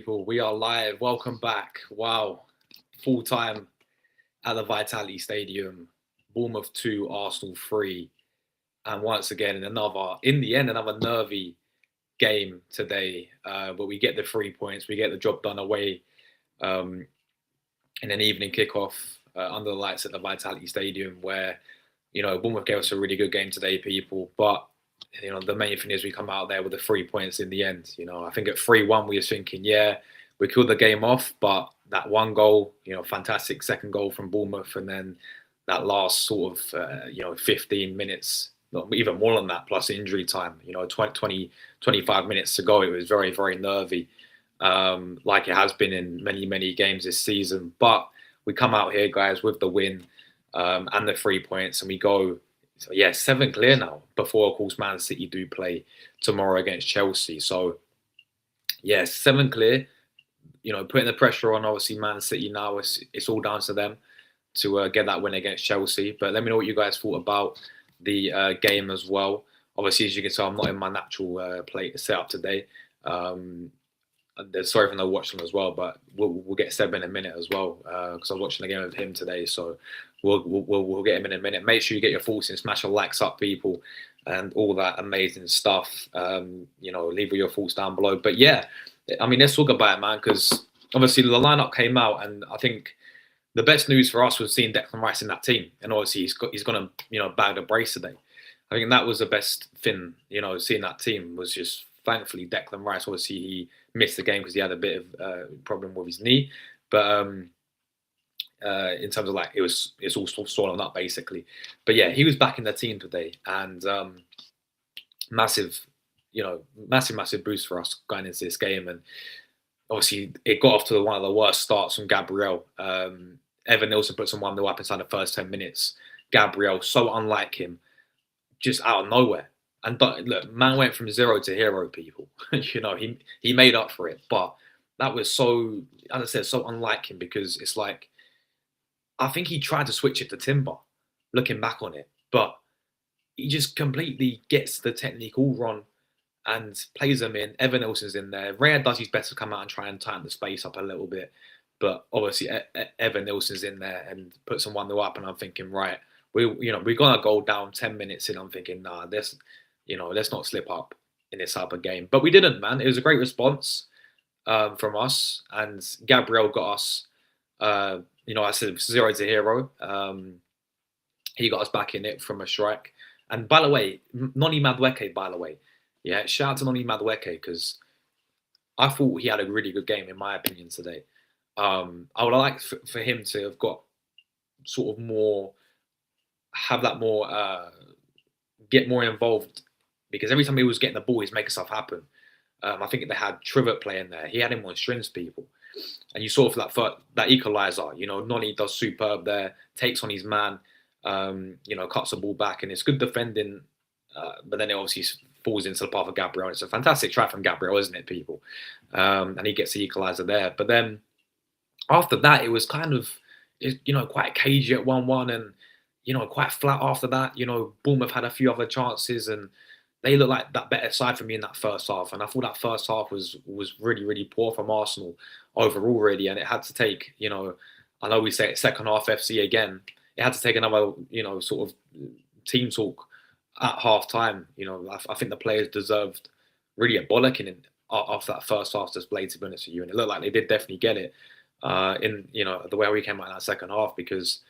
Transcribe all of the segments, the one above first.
people? We are live. Welcome back. Wow. Full time at the Vitality Stadium. Bournemouth 2, Arsenal 3. And once again, in the end, another nervy game today. But we get the 3 points. We get the job done away in an evening kickoff under the lights at the Vitality Stadium where, Bournemouth gave us a really good game today, people. But the main thing is we come out there with the 3 points in the end. I think at 3-1, we were thinking, yeah, we killed the game off, but that one goal, fantastic second goal from Bournemouth, and then that last sort of, 15 minutes, not even more than that, plus injury time, 20, 25 minutes to go, it was very, very nervy, like it has been in many, many games this season. But we come out here, guys, with the win and the 3 points, and we go, 7 clear now before, of course, Man City do play tomorrow against Chelsea. So, 7 clear. Putting the pressure on, obviously, Man City now. It's all down to them to get that win against Chelsea. But let me know what you guys thought about the game as well. Obviously, as you can tell, I'm not in my natural setup today. Sorry for no watching as well, but we'll get Seb in a minute as well because I was watching the game with him today. So we'll get him in a minute. Make sure you get your thoughts in, smash your likes up, people, and all that amazing stuff. Leave all your thoughts down below. But let's talk about it, man, because obviously the lineup came out, and I think the best news for us was seeing Declan Rice in that team, and obviously he's going to bag the brace today. I think that was the best thing, seeing that team was just thankfully Declan Rice. Obviously he missed the game because he had a bit of problem with his knee, but in terms of it's all swollen up basically. But he was back in the team today, and massive boost for us going into this game. And obviously it got off to one of the worst starts from Gabriel. Evan Nilsson put some 1-0 up inside the first 10 minutes. Gabriel, so unlike him, just out of nowhere. And look, man went from 0 to hero, people. He made up for it. But that was so, as I said, so unlike him, because it's like, I think he tried to switch it to Timber, looking back on it. But he just completely gets the technique all wrong and plays them in. Evan Nilsson's in there. Raya does his best to come out and try and tighten the space up a little bit. But obviously, Evan Nilsson's in there and puts some 1-0 up. And I'm thinking, right, we're going to go down 10 minutes in. I'm thinking, nah, let's not slip up in this type of game. But we didn't, man. It was a great response from us. And Gabriel got us, I said 0 to hero. He got us back in it from a strike. And by the way, Noni Madueke, shout out to Noni Madueke, because I thought he had a really good game, in my opinion, today. I would like for him to have got sort of more, have that more, get more involved, because every time he was getting the ball, he's making stuff happen. I think they had Trivet playing there. He had him on strings, people. And you saw for that equaliser, Noni does superb there, takes on his man, cuts the ball back, and it's good defending. But then it obviously falls into the path of Gabriel. It's a fantastic try from Gabriel, isn't it, people? And he gets the equaliser there. But then after that, it was kind of, quite cagey at 1-1, and, quite flat after that. Bournemouth had a few other chances, and they looked like that better side for me in that first half. And I thought that first half was really, really poor from Arsenal overall, really. And it had to take, I know we say it, second half FC again. It had to take another, sort of team talk at half time. I think the players deserved really a bollocking after that first half display, to be honest with you. And it looked like they did definitely get it in, the way we came out in that second half, because,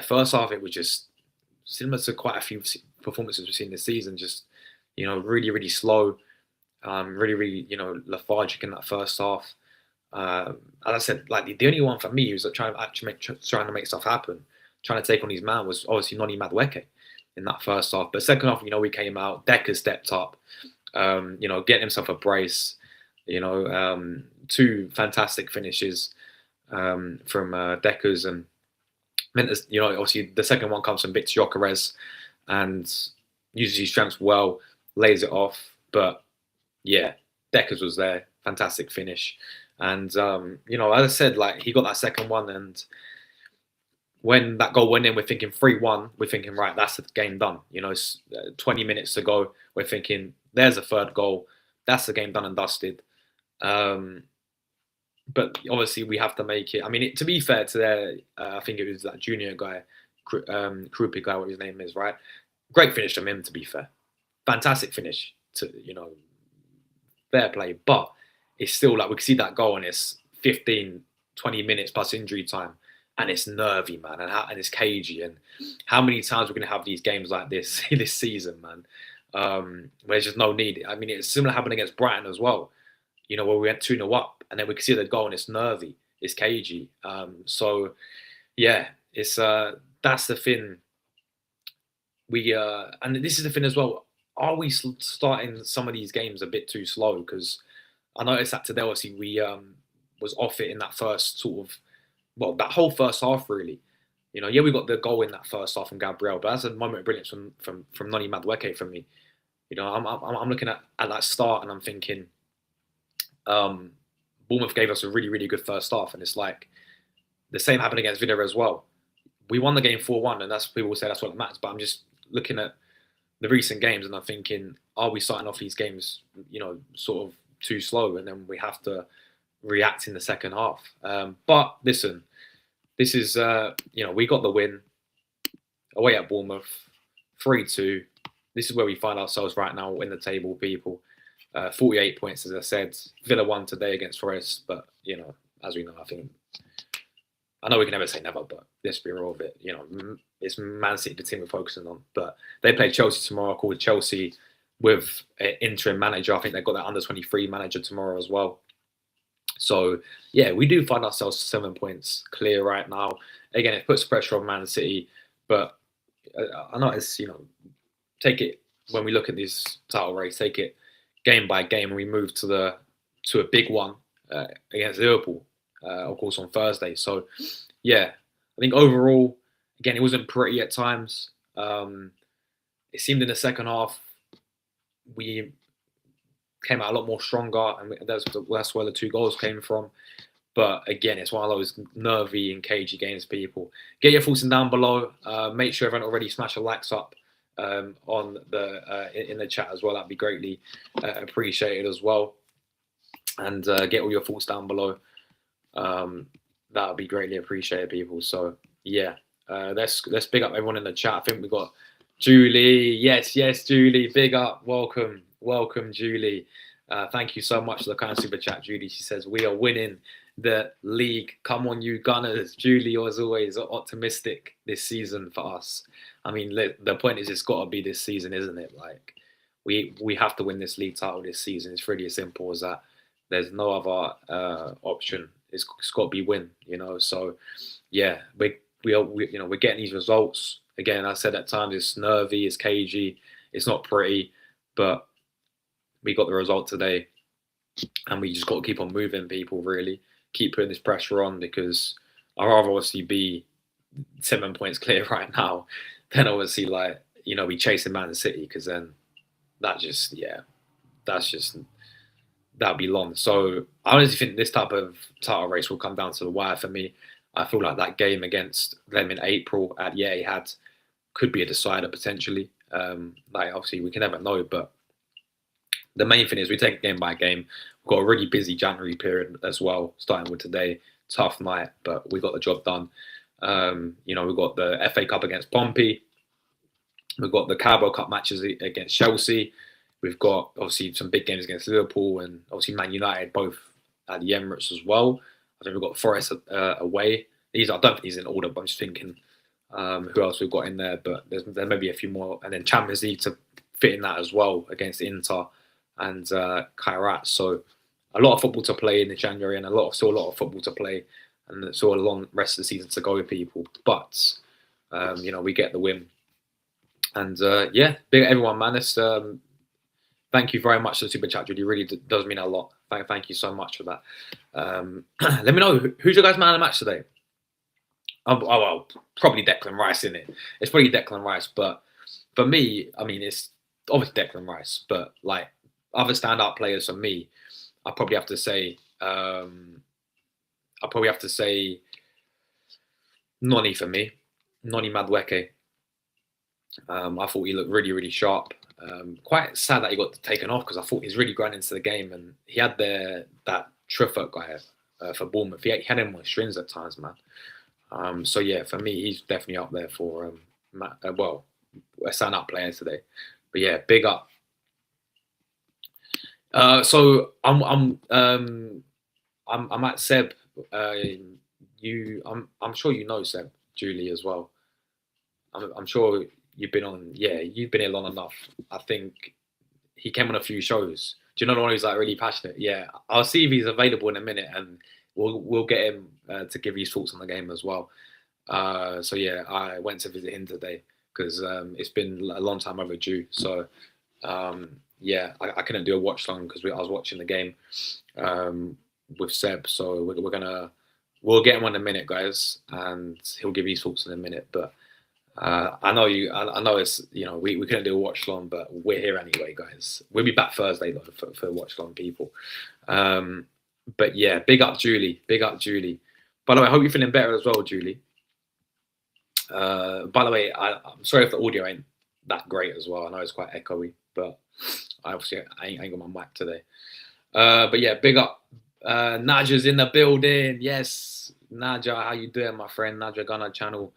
first half, it was just similar to quite a few performances we've seen this season, just, really, really slow, really, really, lethargic in that first half. As I said, the only one for me who's trying to make stuff happen, trying to take on his man, was obviously Noni Madueke in that first half. But second half, we came out, Decker stepped up, getting himself a brace, 2 fantastic finishes from Deckers, and obviously the second one comes from Victor Gyökeres and uses his strengths well, lays it off. But Deckers was there, fantastic finish. And as I said, he got that second one, and when that goal went in, we're thinking 3-1. We're thinking, right, that's the game done. 20 minutes to go. We're thinking, there's a third goal. That's the game done and dusted. but obviously we have to make it. I mean, to be fair to their, I think it was that junior guy, Krupi guy, what his name is, right? Great finish from him, to be fair. Fantastic finish, to fair play. But it's still like we can see that goal and it's 15, 20 minutes plus injury time. And it's nervy, man, and it's cagey. And how many times we're going to have these games like this this season, man, where there's just no need. I mean, it's similar happened against Brighton as well, where we went 2-0 up, and then we can see the goal and it's nervy, it's cagey. So, yeah, it's that's the thing. And this is the thing as well. Are we starting some of these games a bit too slow? Because I noticed that today, obviously, we was off it in that first sort of, well, that whole first half, really. Yeah, we got the goal in that first half from Gabriel, but that's a moment of brilliance from Noni Madueke for me. I'm looking at that start and I'm thinking, Bournemouth gave us a really, really good first half, and it's like the same happened against Villa as well. We won the game 4-1, and that's people will say that's what it matters. But I'm just looking at the recent games and I'm thinking, are we starting off these games, sort of too slow, and then we have to react in the second half? But listen, this is we got the win away at Bournemouth, 3-2. This is where we find ourselves right now in the table, people. 48 points, as I said. Villa won today against Forest, but as we know, I know we can never say never, but let's be real with it. It's Man City, the team we're focusing on. But they play Chelsea tomorrow, called Chelsea with an interim manager. I think they've got that under-23 manager tomorrow as well. So, yeah, we do find ourselves 7 points clear right now. Again, it puts pressure on Man City, but I notice, take it, when we look at this title race, take it game by game, and we move to a big one against Liverpool, of course, on Thursday. So, yeah, I think overall, again, it wasn't pretty at times. It seemed in the second half we came out a lot more stronger, and that's where the 2 goals came from. But again, it's one of those nervy and cagey games, people. Get your thoughts in down below. Make sure everyone already smash a likes up on in the chat as well. That'd be greatly appreciated as well. And get all your thoughts down below. That would be greatly appreciated, people. So yeah, let's big up everyone in the chat. I think we got Julie. Yes, Julie. Big up. Welcome, Julie. Thank you so much for the kind super chat, Julie. She says, we are winning the league. Come on, you Gunners. Julie, as always, optimistic this season for us. I mean, the point is, it's got to be this season, isn't it? Like, we have to win this league title this season. It's really as simple as that. There's no other option. It's got to be win, So, yeah, we're getting these results. Again, I said at times it's nervy, it's cagey, it's not pretty, but we got the result today, and we just got to keep on moving, people. Really keep putting this pressure on, because I'd rather obviously be 7 points clear right now than obviously be chasing Man City, because then that'd be long. So I honestly think this type of title race will come down to the wire for me. I feel like that game against them in April at Etihad could be a decider potentially. Obviously we can never know, but the main thing is we take it game by game. We've got a really busy January period as well, starting with today. Tough night, but we got the job done. We've got the FA Cup against Pompey. We've got the Carabao Cup matches against Chelsea. We've got obviously some big games against Liverpool and obviously Man United, both at the Emirates as well. I think we've got Forest away. I don't think these in order, but I'm just thinking who else we've got in there. But there may be a few more, and then Champions League to fit in that as well against Inter and Kairat. So a lot of football to play in January, and still a lot of football to play, and still a long rest of the season to go with, people. But we get the win, and big everyone, man. Thank you very much for the super chat, Judy. It really does mean a lot. Thank you so much for that. Let me know who's your guys' man of the match today. Well, probably Declan Rice, isn't it? It's probably Declan Rice, but for me, I mean, it's obviously Declan Rice. But like other standout players for me, I probably have to say, Noni for me, Noni Madueke. I thought he looked really, really sharp. Quite sad that he got taken off, because I thought he's really grown into the game, and he had that Truffert guy. for Bournemouth. He had him on strings at times, man. So yeah, for me, he's definitely up there for well, a stand-up player today. But yeah, big up. So I'm at Seb. I'm sure you know Seb, Julie as well. I'm sure you've been on. Yeah, you've been here long enough. I think he came on a few shows. Do you know the one who's like really passionate? Yeah, I'll see if he's available in a minute, and we'll get him to give his thoughts on the game as well. So yeah, I went to visit him today because it's been a long time overdue. So yeah, I couldn't do a watch long because I was watching the game with Seb. So we'll get him on in a minute, guys, and he'll give his thoughts in a minute. But I know I know it's we couldn't do a watch long, but we're here anyway, guys. We'll be back Thursday though for watch long people. But yeah, big up Julie, big up Julie. By the way, I hope you're feeling better as well, Julie. By the way, I'm sorry if the audio ain't that great as well. I know it's quite echoey, but I ain't got my mic today. But yeah, big up. Naja's in the building. Yes, Naja, how you doing, my friend? Naja Gunner channel.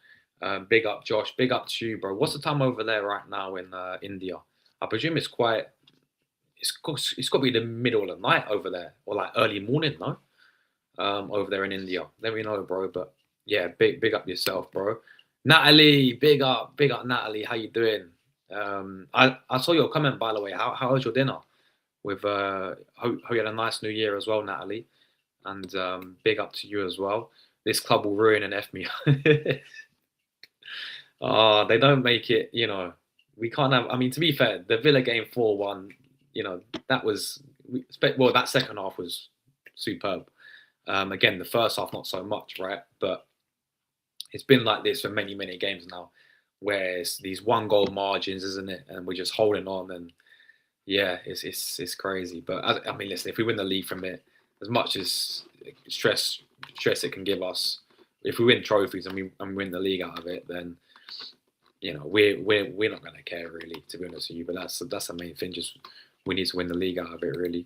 Big up, Josh. Big up to you, bro. What's the time over there right now in India? I presume it's quite. It's got to be the middle of the night over there, or like early morning, no? Over there in India. Let me know, bro. But yeah, big up yourself, bro. Natalie, big up, Natalie. How you doing? I saw your comment, by the way. How was your dinner? With hope you had a nice New Year as well, Natalie. And big up to you as well. This club will ruin and F me. Oh, they don't make it. We can't have. I mean, to be fair, the Villa game 4-1. That was that second half was superb. Again, the first half not so much, right? But it's been like this for many games now, where it's these 1-goal margins, isn't it? And we're just holding on, and yeah, it's crazy. But I mean, listen, if we win the league from it, as much as stress it can give us, if we win trophies and we win the league out of it, then we're not going to care really, to be honest with you. But that's the main thing. Just we need to win the league out of it, really.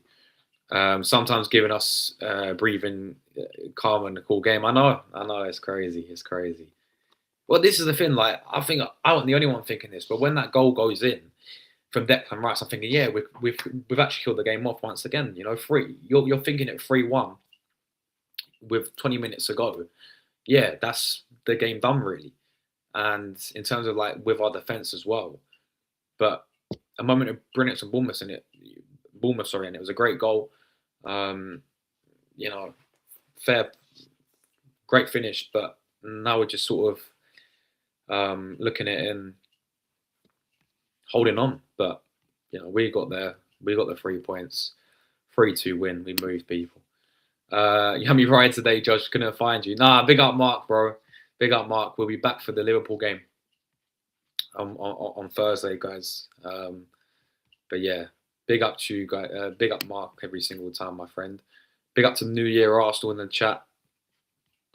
Sometimes giving us breathing calm and a cool game. I know it's crazy. It's crazy. Well, this is the thing. Like, I think I wasn't the only one thinking this, but when that goal goes in from Declan Rice, I'm thinking, yeah, we've actually killed the game off once again. You're thinking it 3-1 with 20 minutes to go. Yeah, that's the game done, really. And in terms of like with our defense as well, but a moment of brilliance from Bournemouth, and it was a great goal. Great finish, but now we're just sort of looking at it and holding on. But we got there. We got the 3 points. 3-2 win. We moved people. You had me right today, Josh. Couldn't find you. Nah, big up Mark, bro. Big up Mark. We'll be back for the Liverpool game on Thursday, guys. But yeah, big up to you guys. Big up Mark every single time, my friend. Big up to New Year Arsenal in the chat.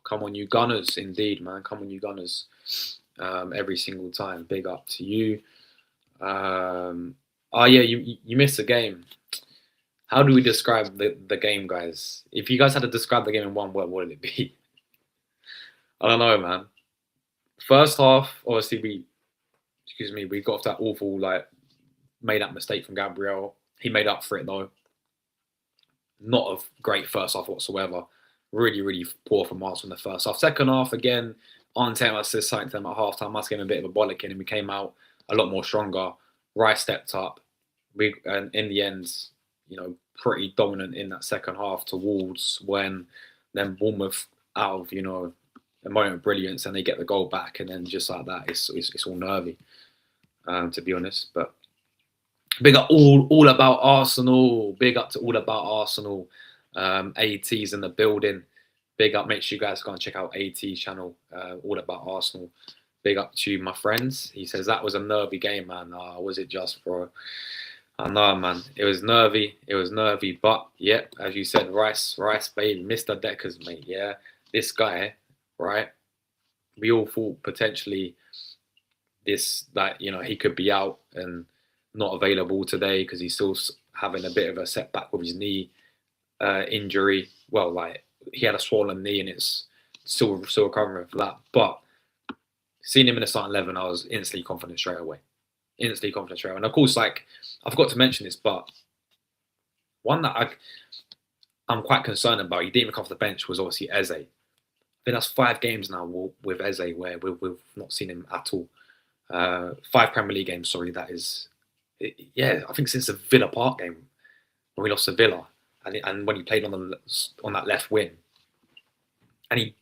Come on, you Gunners. Indeed, man. Come on, you Gunners. Every single time. Big up to you. Oh yeah, you missed the game. How do we describe the game, guys? If you guys had to describe the game in one word, what would it be? I don't know, man. First half, obviously we got off that awful, made that mistake from Gabriel. He made up for it though. Not a great first half whatsoever. Really poor from Arsenal in the first half. Second half, again, Arteta must have signed them at half time. Must give him a bit of a bollocking, and we came out a lot more stronger. Rice stepped up. And in the end, pretty dominant in that second half towards when then Bournemouth out of a moment of brilliance, and they get the goal back, and then just like that, it's all nervy, to be honest. But big up all about Arsenal. Big up to all about Arsenal. AT's in the building. Big up. Make sure you guys go and check out AT's channel. All about Arsenal. Big up to you, my friends. He says that was a nervy game, man. Was it just, bro? I know, man. It was nervy. But yeah, as you said, Rice, baby, Mr. Deckers, mate. Yeah, this guy, right? We all thought potentially he could be out and not available today because he's still having a bit of a setback with his knee injury. Well, he had a swollen knee and it's still recovering for that. But seeing him in the starting 11, I was instantly confident straight away. Instantly confident straight away. And of course, like, I forgot to mention this, but one that I'm quite concerned about, he didn't even come off the bench, was obviously Eze. I think that's 5 games now with Eze where we've not seen him at all. 5 Premier League games, sorry, that is. Yeah, I think since the Villa Park game when we lost to Villa, and when he played on that left wing, and he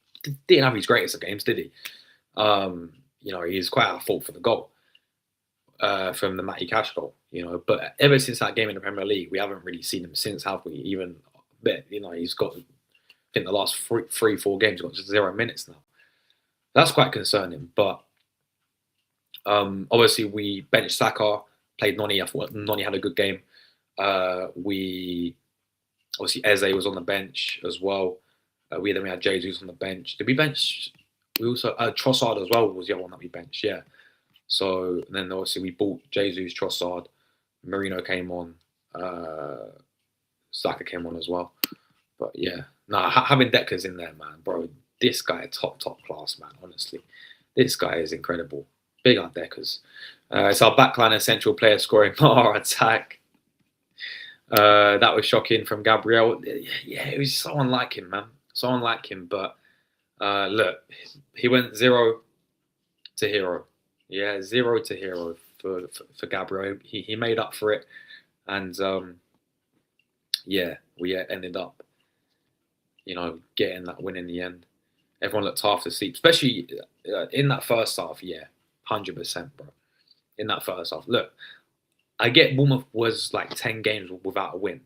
didn't have his greatest of games, did he? He's quite at fault for the goal from the Matty Cash goal. But ever since that game in the Premier League, we haven't really seen him since, have we? Even a bit. He's got, I think the last 3-4 games, got just 0 minutes now. That's quite concerning. But obviously, we benched Saka, played Noni. I thought Noni had a good game. Obviously Eze was on the bench as well. We had Jesus on the bench. Did we bench? We also Trossard as well was the other one that we benched. Yeah. So then obviously we bought Jesus, Trossard, Marino came on, Saka came on as well. But yeah, having Declan's in there, man, bro. This guy top class, man. Honestly, this guy is incredible. Big on Deckers. It's our backline and central player scoring our attack. That was shocking from Gabriel. Yeah, it was so unlike him, man. So unlike him. But look, he went 0 to hero. Yeah, 0 to hero for Gabriel. He made up for it. And we ended up, getting that win in the end. Everyone looked half asleep, especially in that first half. Yeah, 100%, bro. In that first half. Look, I get Bournemouth was like 10 games without a win,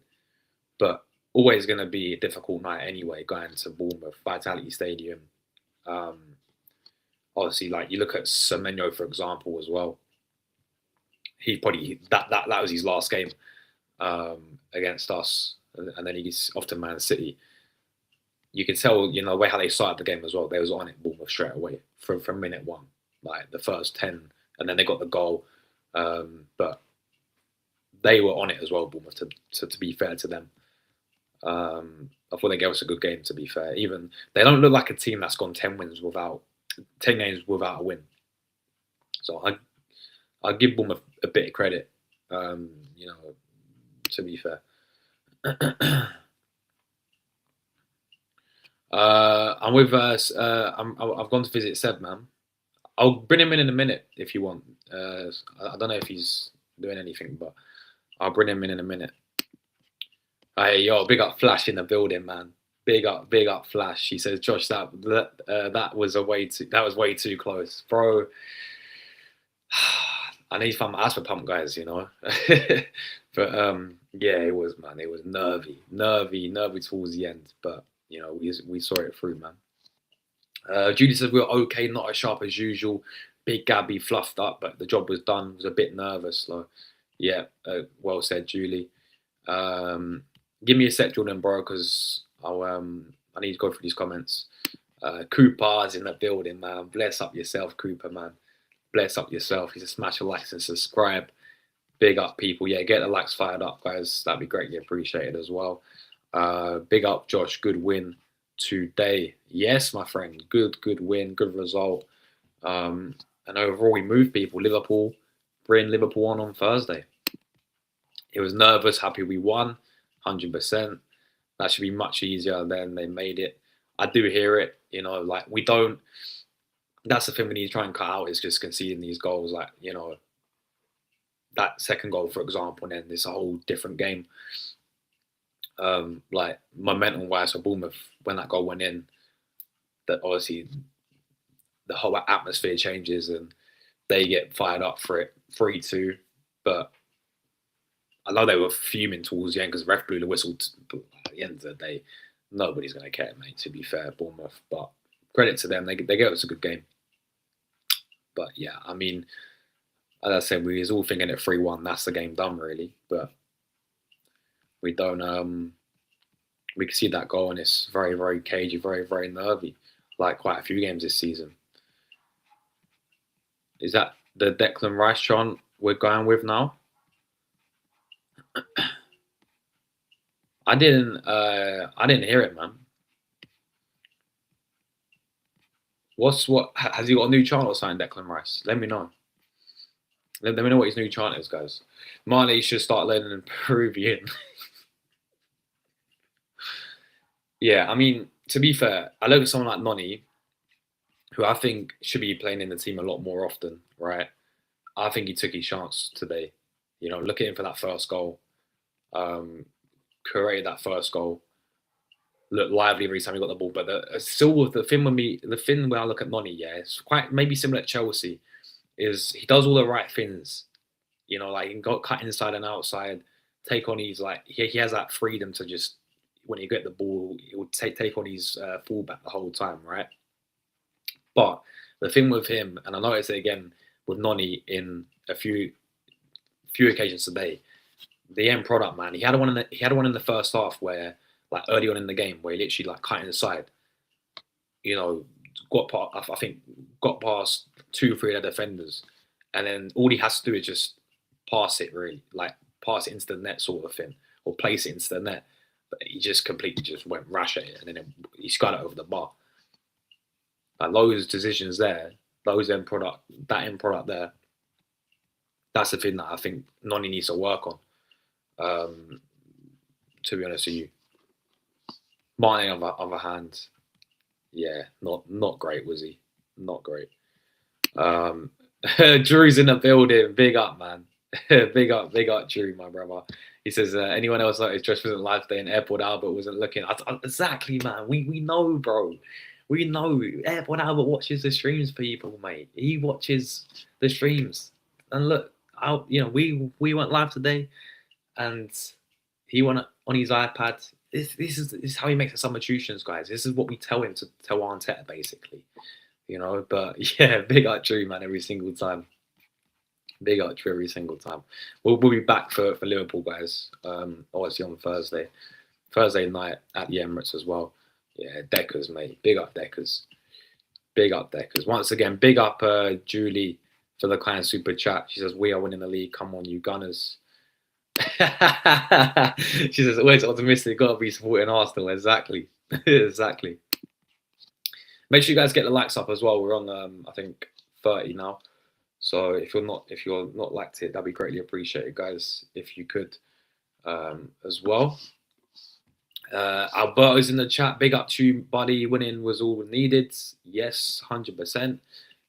but always going to be a difficult night anyway, going to Bournemouth, Vitality Stadium. Obviously, like, you look at Semenyo, for example, as well. He probably, that was his last game against us, and then he's off to Man City. You can tell, the way how they started the game as well. They was on it, Bournemouth, straight away from minute 1, like the first 10, and then they got the goal. But they were on it as well, Bournemouth, to be fair to them. I thought they gave us a good game, to be fair. Even they don't look like a team that's gone 10 games without a win. So I give Bournemouth a bit of credit, to be fair. I'm with I've gone to visit Seb, man. I'll bring him in a minute if you want. I don't know if he's doing anything, but I'll bring him in a minute. Hey, yo, big up Flash in the building, man. Big up Flash. He says, Josh, that was way too close, bro. I need some asthma pump, guys, But yeah, it was, man. It was nervy towards the end, but we saw it through, man. Judy says we were okay, not as sharp as usual. Big Gabby fluffed up, but the job was done. Was a bit nervous. So, yeah, well said, Julie. Give me a sec, Jordan, bro, because I need to go through these comments. Cooper's in the building, man. Bless up yourself, Cooper, man. Bless up yourself. He's a smash a like and subscribe. Big up, people. Yeah, get the likes fired up, guys. That'd be greatly appreciated as well. Big up, Josh. Good win today. Yes, my friend. Good win. Good result. And overall, we moved people. Liverpool, bring Liverpool on Thursday. It was nervous. Happy we won. 100%. That should be much easier than they made it. I do hear it. Like, we don't. That's the thing we need to try and cut out, is just conceding these goals. Like, that second goal, for example, and then it's a whole different game. Like, momentum-wise for Bournemouth, when that goal went in, that obviously the whole atmosphere changes and they get fired up for it, 3-2. But I know they were fuming towards the end because the ref blew the whistle. But at the end of the day, nobody's going to care, mate, to be fair, Bournemouth. But credit to them, they gave us a good game. But yeah, I mean, as I said, we was all thinking at 3-1, that's the game done, really. But we don't, we can see that goal, and it's very, very cagey, very, very nervy, like quite a few games this season. Is that the Declan Rice chant we're going with now? I didn't hear it, man. Has he got a new chant or something, Declan Rice? Let me know. Let me know what his new chant is, guys. Marley should start learning Peruvian. Yeah, I mean, to be fair, I look at someone like Noni, who I think should be playing in the team a lot more often, right? I think he took his chance today. You know, look at him for that first goal. Created that first goal. Looked lively every time he got the ball. But the thing when I look at Noni, yeah, it's quite maybe similar to Chelsea, is he does all the right things. You know, like he can go cut inside and outside, take on his like he has that freedom to just when he get the ball, he will take on his fullback the whole time, right? But the thing with him, and I noticed it again with Noni in a few occasions today, the end product, man. He had one in the first half where, like early on in the game, where he literally like cut inside, you know, I think got past 2, 3 of the defenders, and then all he has to do is just pass it, really, like pass it into the net, sort of thing, or place it into the net. But he just completely just went rash at it, and then he got it over the bar. Like those decisions there, that end product there, that's the thing that I think Noni needs to work on. To be honest with you, Martin on the other hand, yeah, not great, was he? Not great. Drew's in the building. Big up, man. big up, Drew, my brother. He says, anyone else like his dress wasn't live today and Airport Albert wasn't looking. Exactly, man. We know, bro. We know. Airport Albert watches the streams, people, mate. He watches the streams. And look, we went live today, and he went on his iPad. This is how he makes the substitutions, guys. This is what we tell him to tell Arteta, basically. You know, but yeah, big up Drew, man, every single time. Big up Drew every single time. We'll be back for Liverpool, guys. Obviously on Thursday night at the Emirates as well. Yeah, Deckers, mate. Big up Deckers. Big up Deckers. Once again, big up Julie for the kind super chat. She says, we are winning the league. Come on, you Gunners. She says, always optimistic. Got to be supporting Arsenal. Exactly. Exactly. Make sure you guys get the likes up as well. We're on, I think, 30 now. So if you're not liked it, that'd be greatly appreciated, guys. If you could, as well. Alberto's in the chat. Big up to you, buddy. Winning was all needed. Yes, 100%.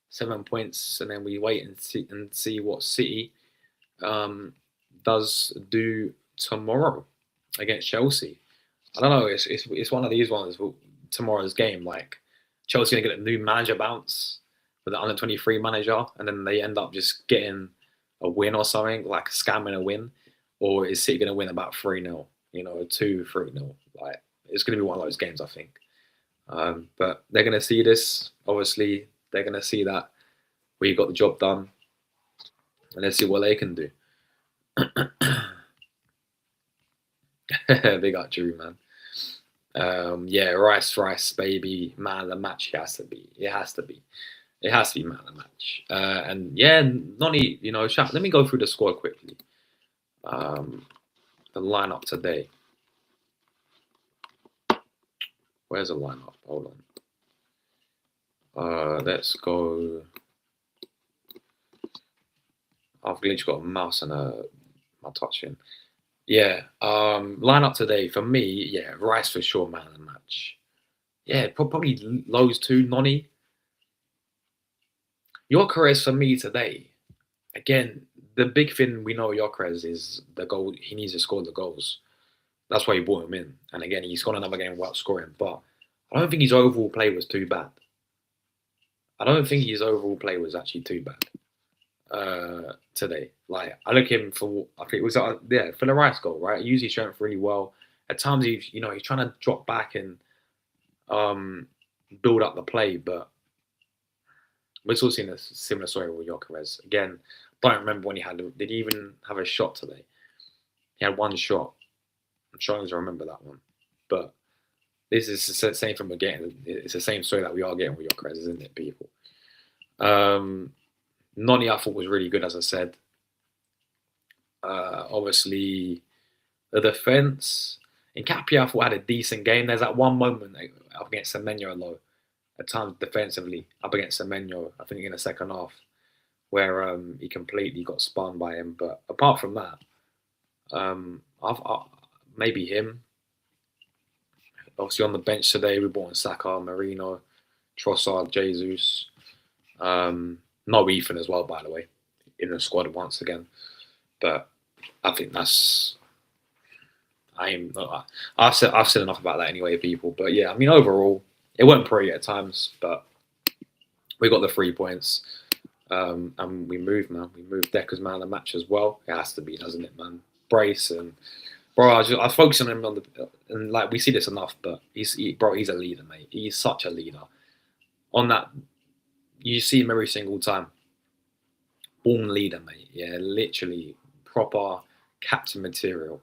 7 points, and then we wait and see what City does do tomorrow against Chelsea. I don't know. It's one of these ones. Tomorrow's game, like Chelsea gonna get a new manager bounce with the under-23 manager, and then they end up just getting a win or something, like scamming a win, or is City gonna win about 3-0? You know, 2-3-0. Like it's gonna be one of those games, I think. But they're gonna see this. Obviously, they're gonna see that we got the job done, and let's see what they can do. Big up Drew, man. Yeah, Rice, baby, man of the match. It has to be man of the match. And yeah, Noni, you know, let me go through the squad quickly. The lineup today. Where's the lineup? Hold on. Let's go. I've literally got a mouse and my touch in. Yeah. Lineup today for me. Yeah, Rice for sure, man of the match. Yeah, probably Lowe's too. Noni. Gyökeres for me today. Again, the big thing we know Gyökeres is the goal. He needs to score the goals. That's why you brought him in. And again, he's got another game without scoring. But I don't think his overall play was too bad. I don't think his overall play was actually too bad today. Like I look at him for, I think it was for the Rice goal, right? He used his strength really well. At times, he's trying to drop back and build up the play, but we're still seeing a similar story with Gyökeres. Again, don't remember when did he even have a shot today? He had one shot. I'm trying to remember that one. But this is the same thing we're getting. It's the same story that we are getting with Gyökeres, isn't it, people? Noni, I thought, was really good, as I said. Obviously, the defence. Nketiah, I thought, had a decent game. There's that one moment up against Semenyo low. at times defensively up against Semenyo, I think in the second half, where he completely got spun by him. But apart from that, maybe him. Obviously on the bench today, we brought in Saka, Marino, Trossard, Jesus. No Ethan as well, by the way, in the squad once again. But I think that's I've said enough about that anyway, people. But yeah, I mean overall, it wasn't pretty at times, but we got the 3 points. And we moved, man. We moved Decker's man of the match as well. It has to be, doesn't it, man? Brace and bro, I was focusing on him and like we see this enough, but he's a leader, mate. He's such a leader. On that, you see him every single time. Born leader, mate. Yeah, literally proper captain material.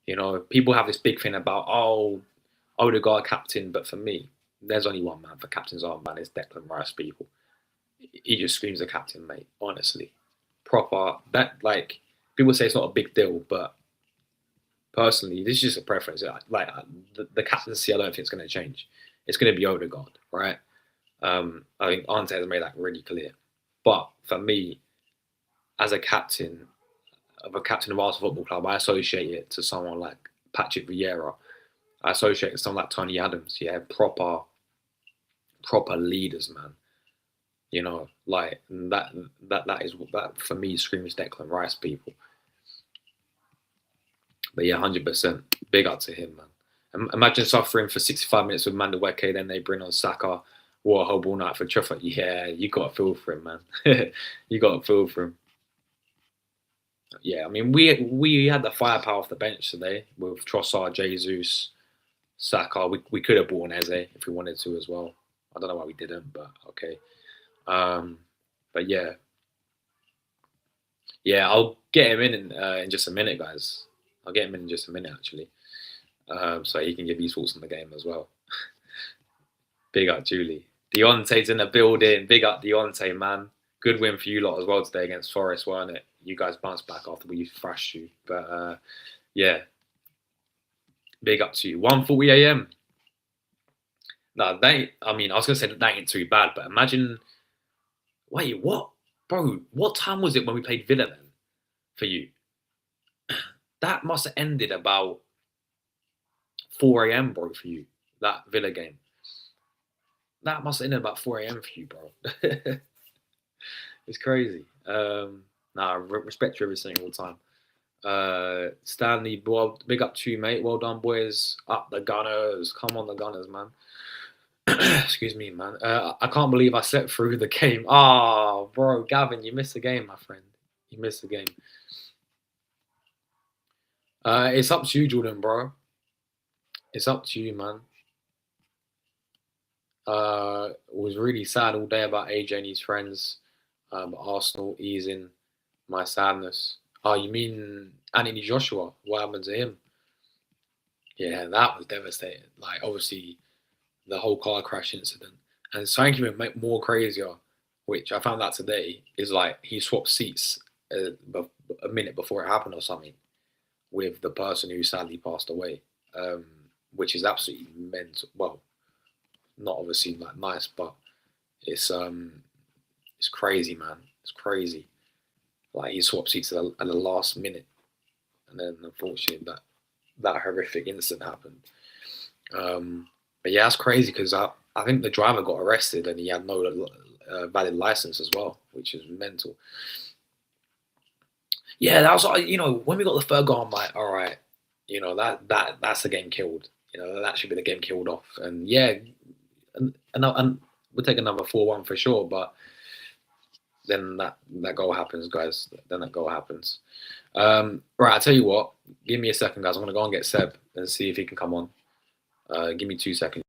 You know, people have this big thing about Odegaard captain, but for me, there's only one man for captain's armband. It's Declan Rice. People, he just screams the captain, mate. Honestly, proper. That like people say it's not a big deal, but personally, this is just a preference. Like the captaincy, I don't think it's going to change. It's going to be Odegaard, right? I think Ante has made that really clear. But for me, as a captain of Arsenal Football Club, I associate it to someone like Patrick Vieira. I associate it to someone like Tony Adams. Yeah, proper leaders, man. You know, like that for me screams Declan Rice, people. But yeah, 100%. Big up to him, man. Imagine suffering for 65 minutes with Madueke, then they bring on Saka. What a whole night for Trafford. Yeah, you got to feel for him, man. You got to feel for him. Yeah, I mean, we had the firepower off the bench today with Trossard, Jesus, Saka. We could have bought an Eze if we wanted to as well. I don't know why we didn't, but okay. But yeah, I'll get him in just a minute, guys. I'll get him in just a minute, actually, so he can give his thoughts on the game as well. Big up, Julie. Deontay's in the building. Big up, Deontay, man. Good win for you lot as well today against Forest, weren't it? You guys bounced back after we thrashed you. But yeah, big up to you. 1:40 a.m. No, I mean, I was going to say that ain't too bad, but imagine. Wait, what? Bro, what time was it when we played Villa then for you? That must have ended about 4 a.m., bro, for you. That Villa game. That must have ended about 4 a.m. for you, bro. It's crazy. Nah, respect you every single time. Stanley, well, big up to you, mate. Well done, boys. Up the Gunners. Come on, the Gunners, man. Excuse me, man. I can't believe I slept through the game. Oh, bro, Gavin, you missed the game, my friend. You missed the game. It's up to you, Jordan, bro. It's up to you, man. Was really sad all day about AJ and his friends. But Arsenal easing my sadness. Oh, you mean Anthony Joshua? What happened to him? Yeah, that was devastating. Like, obviously, the whole car crash incident. And something even more crazier, which I found out today, is like he swapped seats a minute before it happened or something with the person who sadly passed away, which is absolutely mental. Well, not obviously like nice, but it's crazy, man. It's crazy. Like he swapped seats at the last minute, and then unfortunately that horrific incident happened. But yeah, that's crazy because I think the driver got arrested and he had no valid license as well, which is mental. Yeah, that was when we got the third goal, I'm like, all right, that's the game killed. That should be the game killed off. And yeah, and we'll take another 4-1 for sure, but then that goal happens, guys. Then that goal happens. Right, I'll tell you what. Give me a second, guys. I'm gonna go and get Seb and see if he can come on. Give me 2 seconds.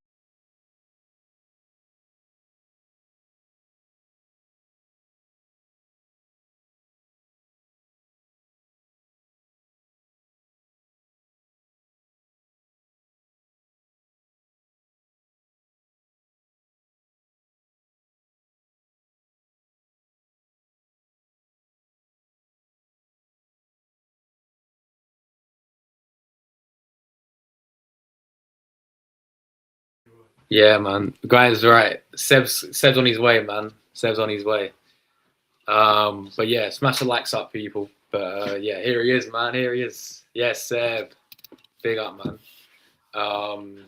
Yeah, man. The guy's right. Seb's on his way, man. Seb's on his way. But yeah, smash the likes up, people. But yeah, here he is, man. Here he is. Yes, Seb. Big up, man. Um,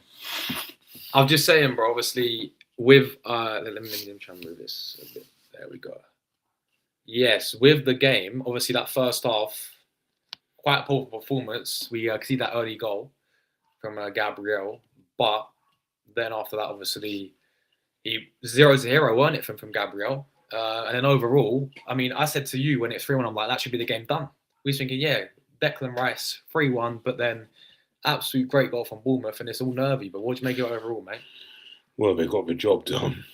I'm just saying, bro. Obviously, with let me try and move this a bit. There we go. Yes, with the game, obviously that first half, quite a poor performance. We could see that early goal from Gabriel, but then after that, obviously he 0-0, weren't it, from Gabriel? And then overall, I mean, I said to you when it's 3-1, I'm like, that should be the game done. We was thinking, yeah, Declan Rice 3-1, but then absolute great goal from Bournemouth, and it's all nervy. But what do you make of it overall, mate? Well, they got the job done.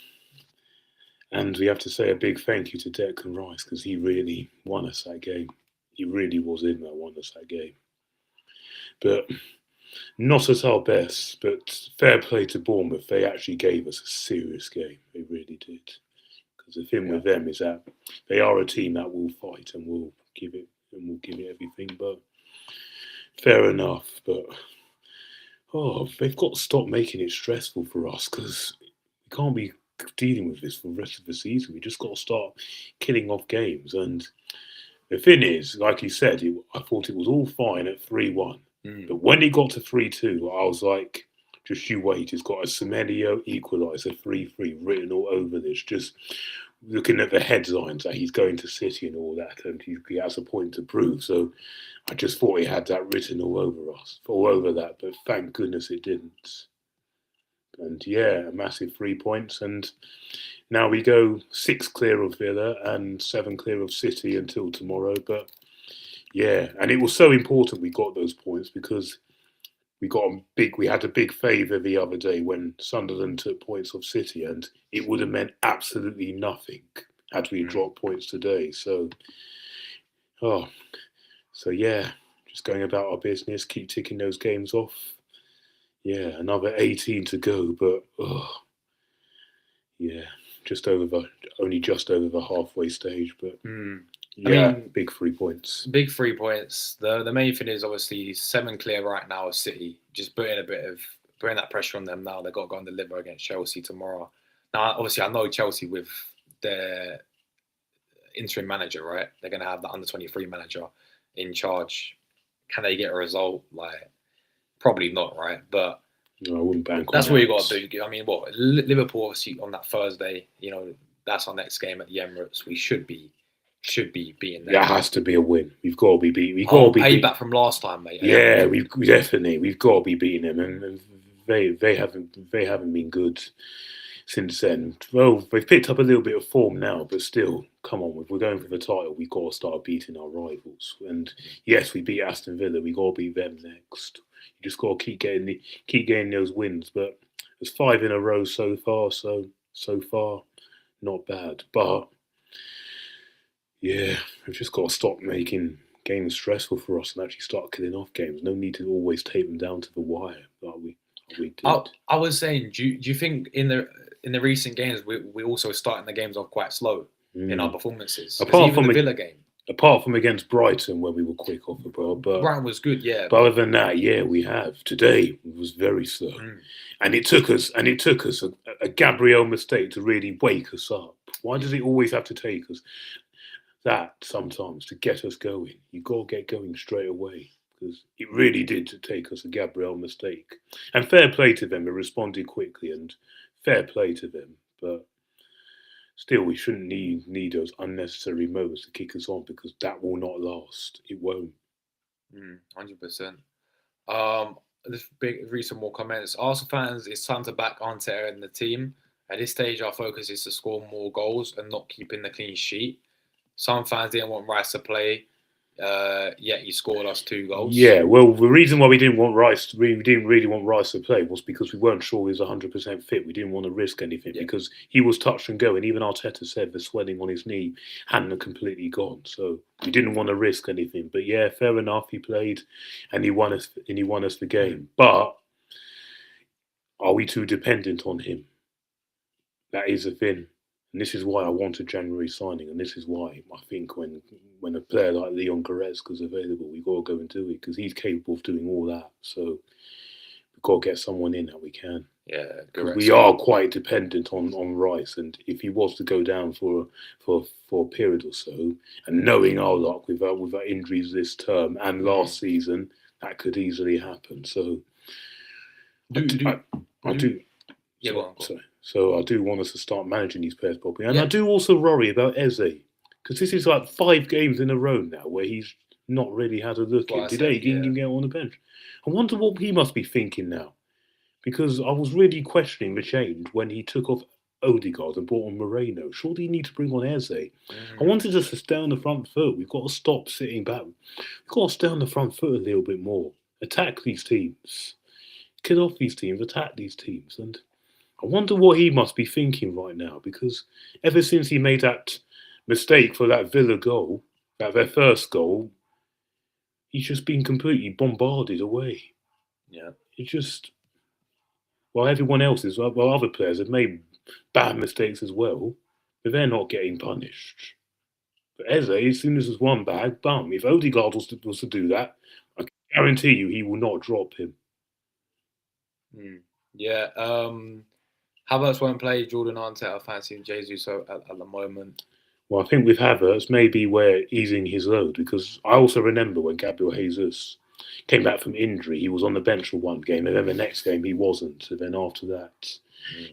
And we have to say a big thank you to Declan Rice because he really won us that game. He really was in there, won us that game. But not at our best, but fair play to Bournemouth. They actually gave us a serious game. They really did. Because the thing with them is that they are a team that will fight and will give it everything. But fair enough. But they've got to stop making it stressful for us because we can't be dealing with this for the rest of the season. We just got to start killing off games. And the thing is, like you said, I thought it was all fine at 3-1. But when it got to 3-2, I was like, just you wait. It's got a Semenyo equaliser 3-3 written all over this. Just looking at the headlines that he's going to City and all that, and he has a point to prove. So I just thought he had that written all over that. But thank goodness it didn't. And yeah, a massive 3 points. And now we go 6 clear of Villa and 7 clear of City until tomorrow. But yeah, and it was so important we got those points because we had a big favour the other day when Sunderland took points off City, and it would have meant absolutely nothing had we dropped points today. So yeah, just going about our business, keep ticking those games off. Yeah, another 18 to go, but yeah, only just over the halfway stage, but yeah, I mean, big 3 points. Big 3 points. The main thing is obviously 7 clear right now of City, just putting that pressure on them now. They've got to go and deliver against Chelsea tomorrow. Now, obviously, I know Chelsea with their interim manager, right? They're going to have the under-23 manager in charge. Can they get a result? Like, probably not, right? But no, I wouldn't bank on that's what you got to do. I mean, Liverpool obviously on that Thursday, that's our next game at the Emirates. We should be beating them. That has to be a win. We've got to be beating. We've got to be payback from last time, mate. Yeah, we've got to be beating them, and they haven't been good since then. Well, they've picked up a little bit of form now, but still, come on, if we're going for the title, we've got to start beating our rivals. And yes, we beat Aston Villa. We got to beat them next. You just got to keep getting those wins. But there's 5 in a row so far, so far, not bad. But yeah, we've just got to stop making games stressful for us and actually start killing off games. No need to always tape them down to the wire, like we did. I was saying, do you think in the recent games we also starting the games off quite slow in our performances? Apart from the Villa game. Apart from against Brighton, where we were quick off the ball, but Brighton was good, yeah. But other than that, yeah, we have. Today was very slow, and it took us a Gabriel mistake to really wake us up. Why does it always have to take us that sometimes to get us going? You got to get going straight away because it really did to take us a Gabriel mistake. And fair play to them; they responded quickly, and fair play to them, but. Still, we shouldn't need those unnecessary moments to kick us on because that will not last. It won't. 100%. Let's read some more comments. Arsenal fans, it's time to back Arteta and the team. At this stage, our focus is to score more goals and not keeping the clean sheet. Some fans didn't want Rice to play, yet he scored us 2 goals. Yeah, well, the reason why we didn't really want Rice to play was because we weren't sure he was 100% fit. We didn't want to risk anything because he was touch and go, and even Arteta said the swelling on his knee hadn't completely gone, so we didn't want to risk anything. But yeah, fair enough, he played, and he won us the game. But are we too dependent on him? That is a thing. And this is why I want a January signing, and this is why I think when a player like Leon Goretzka is available, we got to go and do it because he's capable of doing all that. So we've got to get someone in that we can. Yeah, because we are quite dependent on Rice, and if he was to go down for a period or so, and knowing our luck with our injuries this term and last season, that could easily happen. So I do. So I do want us to start managing these players properly, and I do also worry about Eze, because this is like 5 games in a row now where he's not really had a look at. Today he didn't get on the bench. I wonder what he must be thinking now. Because I was really questioning the change when he took off Odegaard and brought on Moreno. Surely you need to bring on Eze. I wanted us to stay on the front foot. We've got to stop sitting back. We've got to stay on the front foot a little bit more. Attack these teams. Kill off these teams. Attack these teams. And I wonder what he must be thinking right now. Because ever since he made that mistake for that Villa goal, their first goal, he's just been completely bombarded away. Yeah. It just... Well, everyone else is, well, other players have made bad mistakes as well, but they're not getting punished. But Eze, as soon as there's one bag, bum. If Odegaard was to do that, I can guarantee you he will not drop him. Yeah. Havertz won't play. Jordan Arteta fancying Jesus at the moment. Well, I think with Havertz, maybe we're easing his load, because I also remember when Gabriel Jesus came back from injury, he was on the bench for one game, and then the next game he wasn't. And then after that,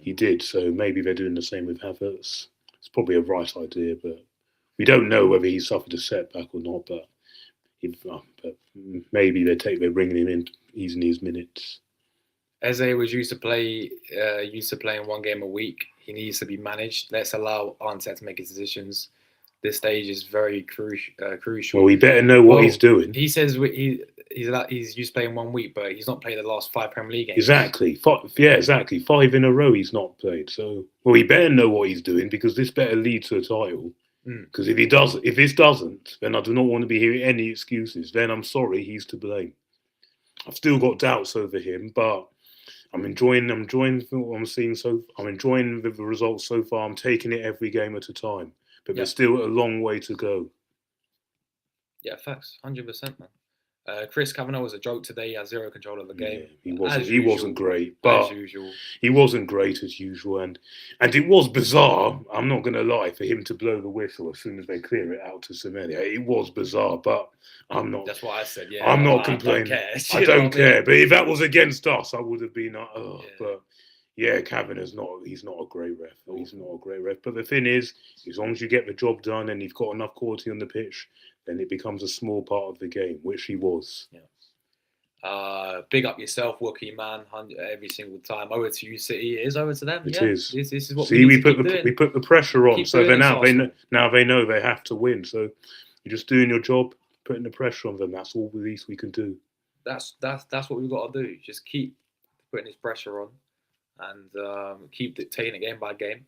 he did. So maybe they're doing the same with Havertz. It's probably a right idea, but we don't know whether he suffered a setback or not. But maybe they're bringing him in, easing his minutes. Eze was used to playing 1 game a week. He needs to be managed. Let's allow Arteta to make his decisions. This stage is very crucial. Well, we better know what he's doing. He says he's used to playing 1 week, but he's not played the last 5 Premier League games. Exactly. Exactly. 5 in a row he's not played. So, well, he better know what he's doing, because this better lead to a title. Because if this doesn't, then I do not want to be hearing any excuses. Then I'm sorry, he's to blame. I've still got doubts over him, but I'm enjoying what I'm seeing. I'm enjoying the results so far. I'm taking it every game at a time. But there's still a long way to go. Yeah, facts. 100%, man. Chris Kavanagh was a joke today. He had 0 control of the game. Yeah, he wasn't great. But as usual. He wasn't great as usual. And it was bizarre, I'm not going to lie, for him to blow the whistle as soon as they clear it out to Semedo. It was bizarre, but I'm not... That's what I said, yeah. I'm not complaining. I don't care. But if that was against us, I would have been like, But... Yeah, Kavanagh's he's not a great ref. He's not a great ref. But the thing is, as long as you get the job done and you've got enough quality on the pitch, then it becomes a small part of the game, which he was. Yeah. Big up yourself, Wookie man, every single time. Over to you, City. It is over to them. It is. This is what we put the pressure on. So now they know they have to win. So you're just doing your job, putting the pressure on them. That's all the least we can do. That's what we've got to do. Just keep putting this pressure on. And keep dictating it game by game,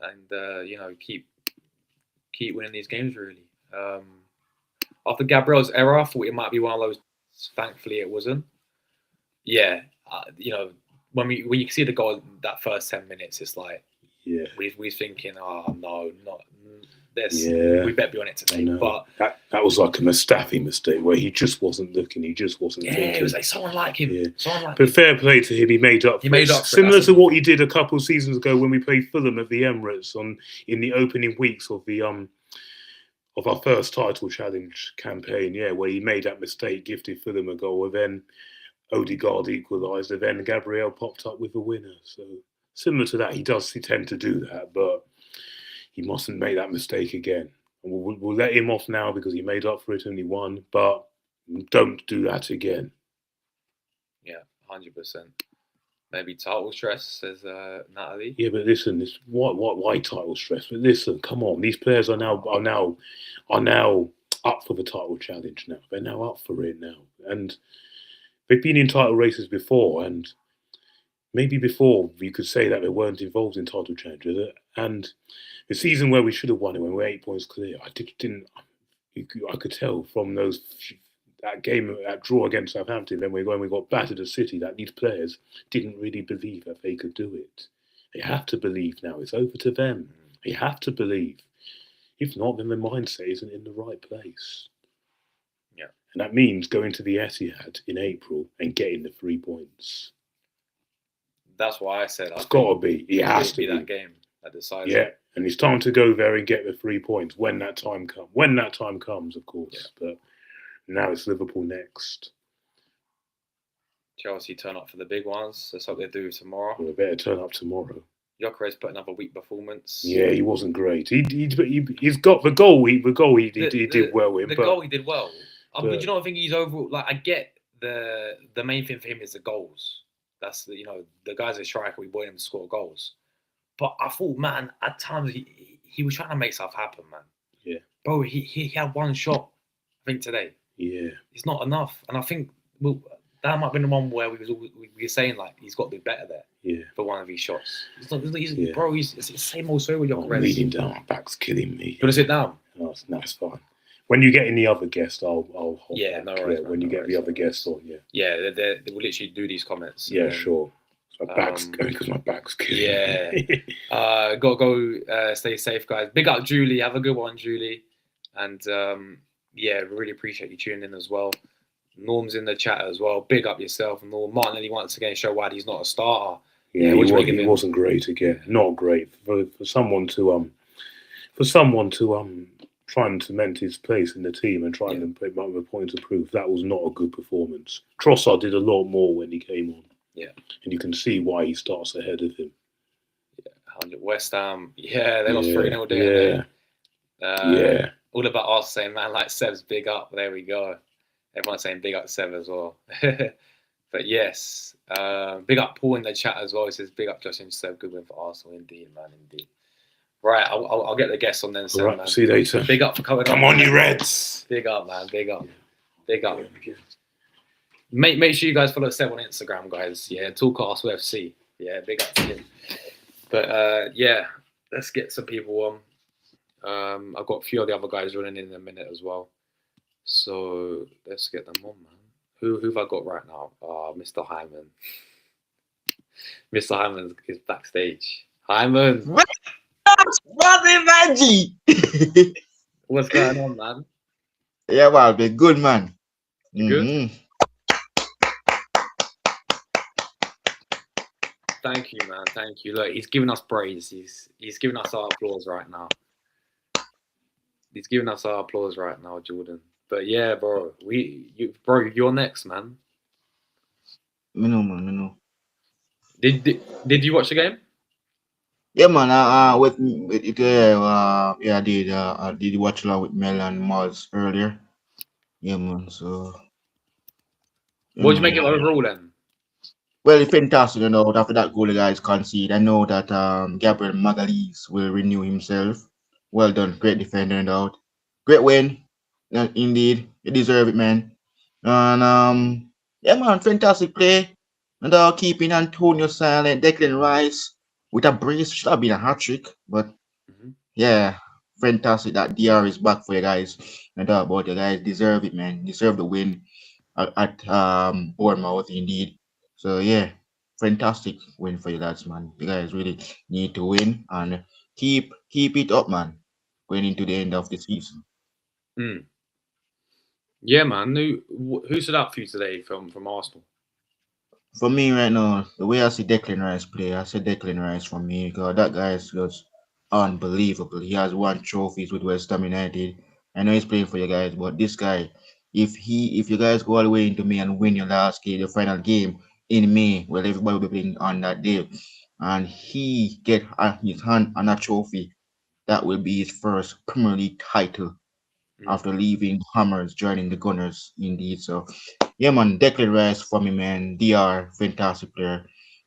and keep winning these games. Really, after Gabriel's error, I thought it might be one of those. Thankfully, it wasn't. Yeah, when you see the goal that first 10 minutes, it's like we're thinking, oh no, not this. Yeah. We better be on it today. But that was like a Mustafi mistake where he just wasn't looking. He just wasn't thinking. It was like someone like him. Yeah. But fair play to him. He made up. Similar to what he did a couple of seasons ago when we played Fulham at the Emirates in the opening weeks of the of our first title challenge campaign. Yeah, where he made that mistake, gifted Fulham a goal, and then Odegaard equalised, and then Gabriel popped up with the winner. So similar to that, he tend to do that, but he mustn't make that mistake again. And we'll let him off now because he made up for it and he won, but don't do that again. Yeah, 100%. Maybe title stress, says Natalie. Yeah, but listen, why title stress? But listen, come on, these players are now up for the title challenge now. They're now up for it now. And they've been in title races before, and maybe before you could say that they weren't involved in title challenges. And the season where we should have won it, when we were 8 points clear, I could tell from that draw against Southampton, then when we got battered at City, that these players didn't really believe that they could do it. They have to believe now. It's over to them. They have to believe. If not, then the mindset isn't in the right place. Yeah. And that means going to the Etihad in April and getting the 3 points. That's why I said It's got to be. It has to be that game that decides. Yeah, and it's time to go there and get the 3 points when that time comes. When that time comes, of course. Yeah. But now it's Liverpool next. Chelsea turn up for the big ones. That's what they do tomorrow. Well, they better turn up tomorrow. Gyökeres put another weak performance. Yeah, he wasn't great. He's got the goal. He did well in. The goal he did well. But, do you not think he's overall? Like, I get the main thing for him is the goals. That's the the guy's a striker. We want him to score goals. But I thought, man, at times he was trying to make stuff happen, man. Yeah. Bro, he had one shot, I think, today. Yeah. It's not enough. And I think that might have been the one where we were saying, like, he's got to do better there. Yeah. For one of his shots. It's the same old story with your I'm reading down. My back's killing me. You want to sit down? No, it's fine. When you get in the other guest, I'll hold back. No worries. When you get the other guest on, Yeah, they will literally do these comments. Yeah, sure. My back's going because my back's killing. Yeah. Go. Stay safe, guys. Big up, Julie. Have a good one, Julie. And really appreciate you tuning in as well. Norm's in the chat as well. Big up yourself, Norm. Martinelli once again show why he's not a starter. Yeah, he wasn't great again. Not great for someone to try and cement his place in the team and try and put him up with a point of proof. That was not a good performance. Trossard did a lot more when he came on. Yeah. And you can see why he starts ahead of him. Yeah. West Ham. Yeah, they lost 3-0 there. Yeah. All about us saying, man, like Seb's big up. There we go. Everyone's saying big up Seb as well. But yes. Big up Paul in the chat as well. He says big up Justin Seb. Good win for Arsenal. Indeed, man. Indeed. Right, I'll get the guests on then, Sam. Right, man. See you later. Big up for coming Come on, you Reds. Big up, man. Big up. Make sure you guys follow Seb on Instagram, guys. Yeah, Toolcast UFC. Yeah, big up to him. But let's get some people on. I've got a few of the other guys running in a minute as well. So let's get them on, man. Who've I got right now? Mr. Hyman. Mr. Hyman is backstage. Hyman. What's going on, man? Yeah, well, be good, man. Good. Thank you, man. Thank you. Look, he's giving us praise. He's giving us our applause right now. He's giving us our applause right now, Jordan. But yeah, bro, you're next, man. Me know. Did you watch the game? Yeah, man. I did. I did watch along with Mel and Mars earlier. Yeah, man. So. What did you make it overall then? Well, it's fantastic, after that goal the guys concede. I know that Gabriel Magalhaes will renew himself. Well done, great defender, great win. Indeed, you deserve it, man. And man, fantastic play. And keeping Antonio silent, Declan Rice with a brace should have been a hat trick, but yeah, fantastic that DR is back for you guys. And about you guys deserve it, man. Deserve the win at Bournemouth, indeed. So yeah, fantastic win for you lads, man. You guys really need to win and keep it up, man, going into the end of the season. Yeah, man. Who stood up for you today from Arsenal? For me right now, the way I see Declan Rice play, I say Declan Rice for me because that guy is just unbelievable. He has won trophies with West Ham United. I know he's playing for you guys, but this guy, if you guys go all the way into May and win your final game in May, well, everybody will be playing on that day, and he get his hand on a trophy, that will be his first Premier League title after leaving Hammers, joining the Gunners, indeed. So, yeah, man, Declan Rice for me, man. DR, fantastic player,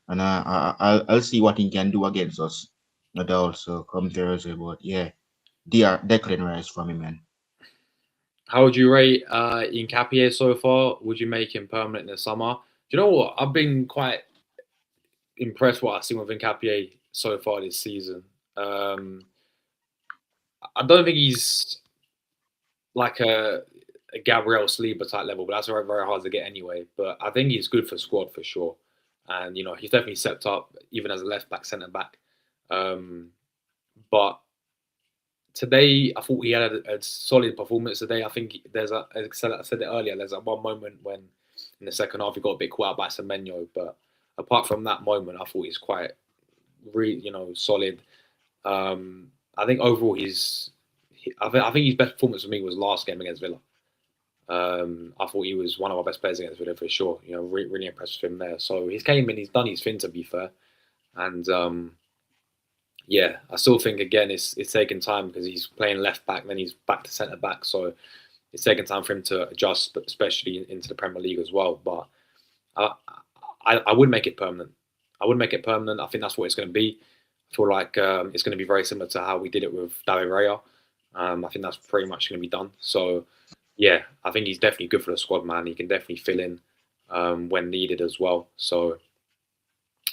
and I'll see what he can do against us. No doubt. So come Thursday, but yeah, Declan Rice for me, man. How would you rate Nkapie so far? Would you make him permanent in the summer? Do you know what? I've been quite impressed what I've seen with Nkapie so far this season. I don't think he's like a Gabriel Saliba type level, but that's very, very hard to get anyway. But I think he's good for squad for sure. And, he's definitely stepped up, even as a left-back, centre-back. But today I thought he had a solid performance today. I think there's I said it earlier. There's one moment when in the second half he got a bit caught out by Semenyo, but apart from that moment, I thought he's quite solid. I think overall I think his best performance for me was last game against Villa. I thought he was one of our best players against Villa for sure. Really impressed with him there. So he's came in, he's done his thing to be fair, and yeah, I still think again it's taking time because he's playing left back, then he's back to centre back, so it's taking time for him to adjust, especially into the Premier League as well. But I would make it permanent. I would make it permanent. I think that's what it's going to be. I feel like it's going to be very similar to how we did it with David Raya. I think that's pretty much going to be done. So yeah, I think he's definitely good for the squad, man. He can definitely fill in when needed as well. So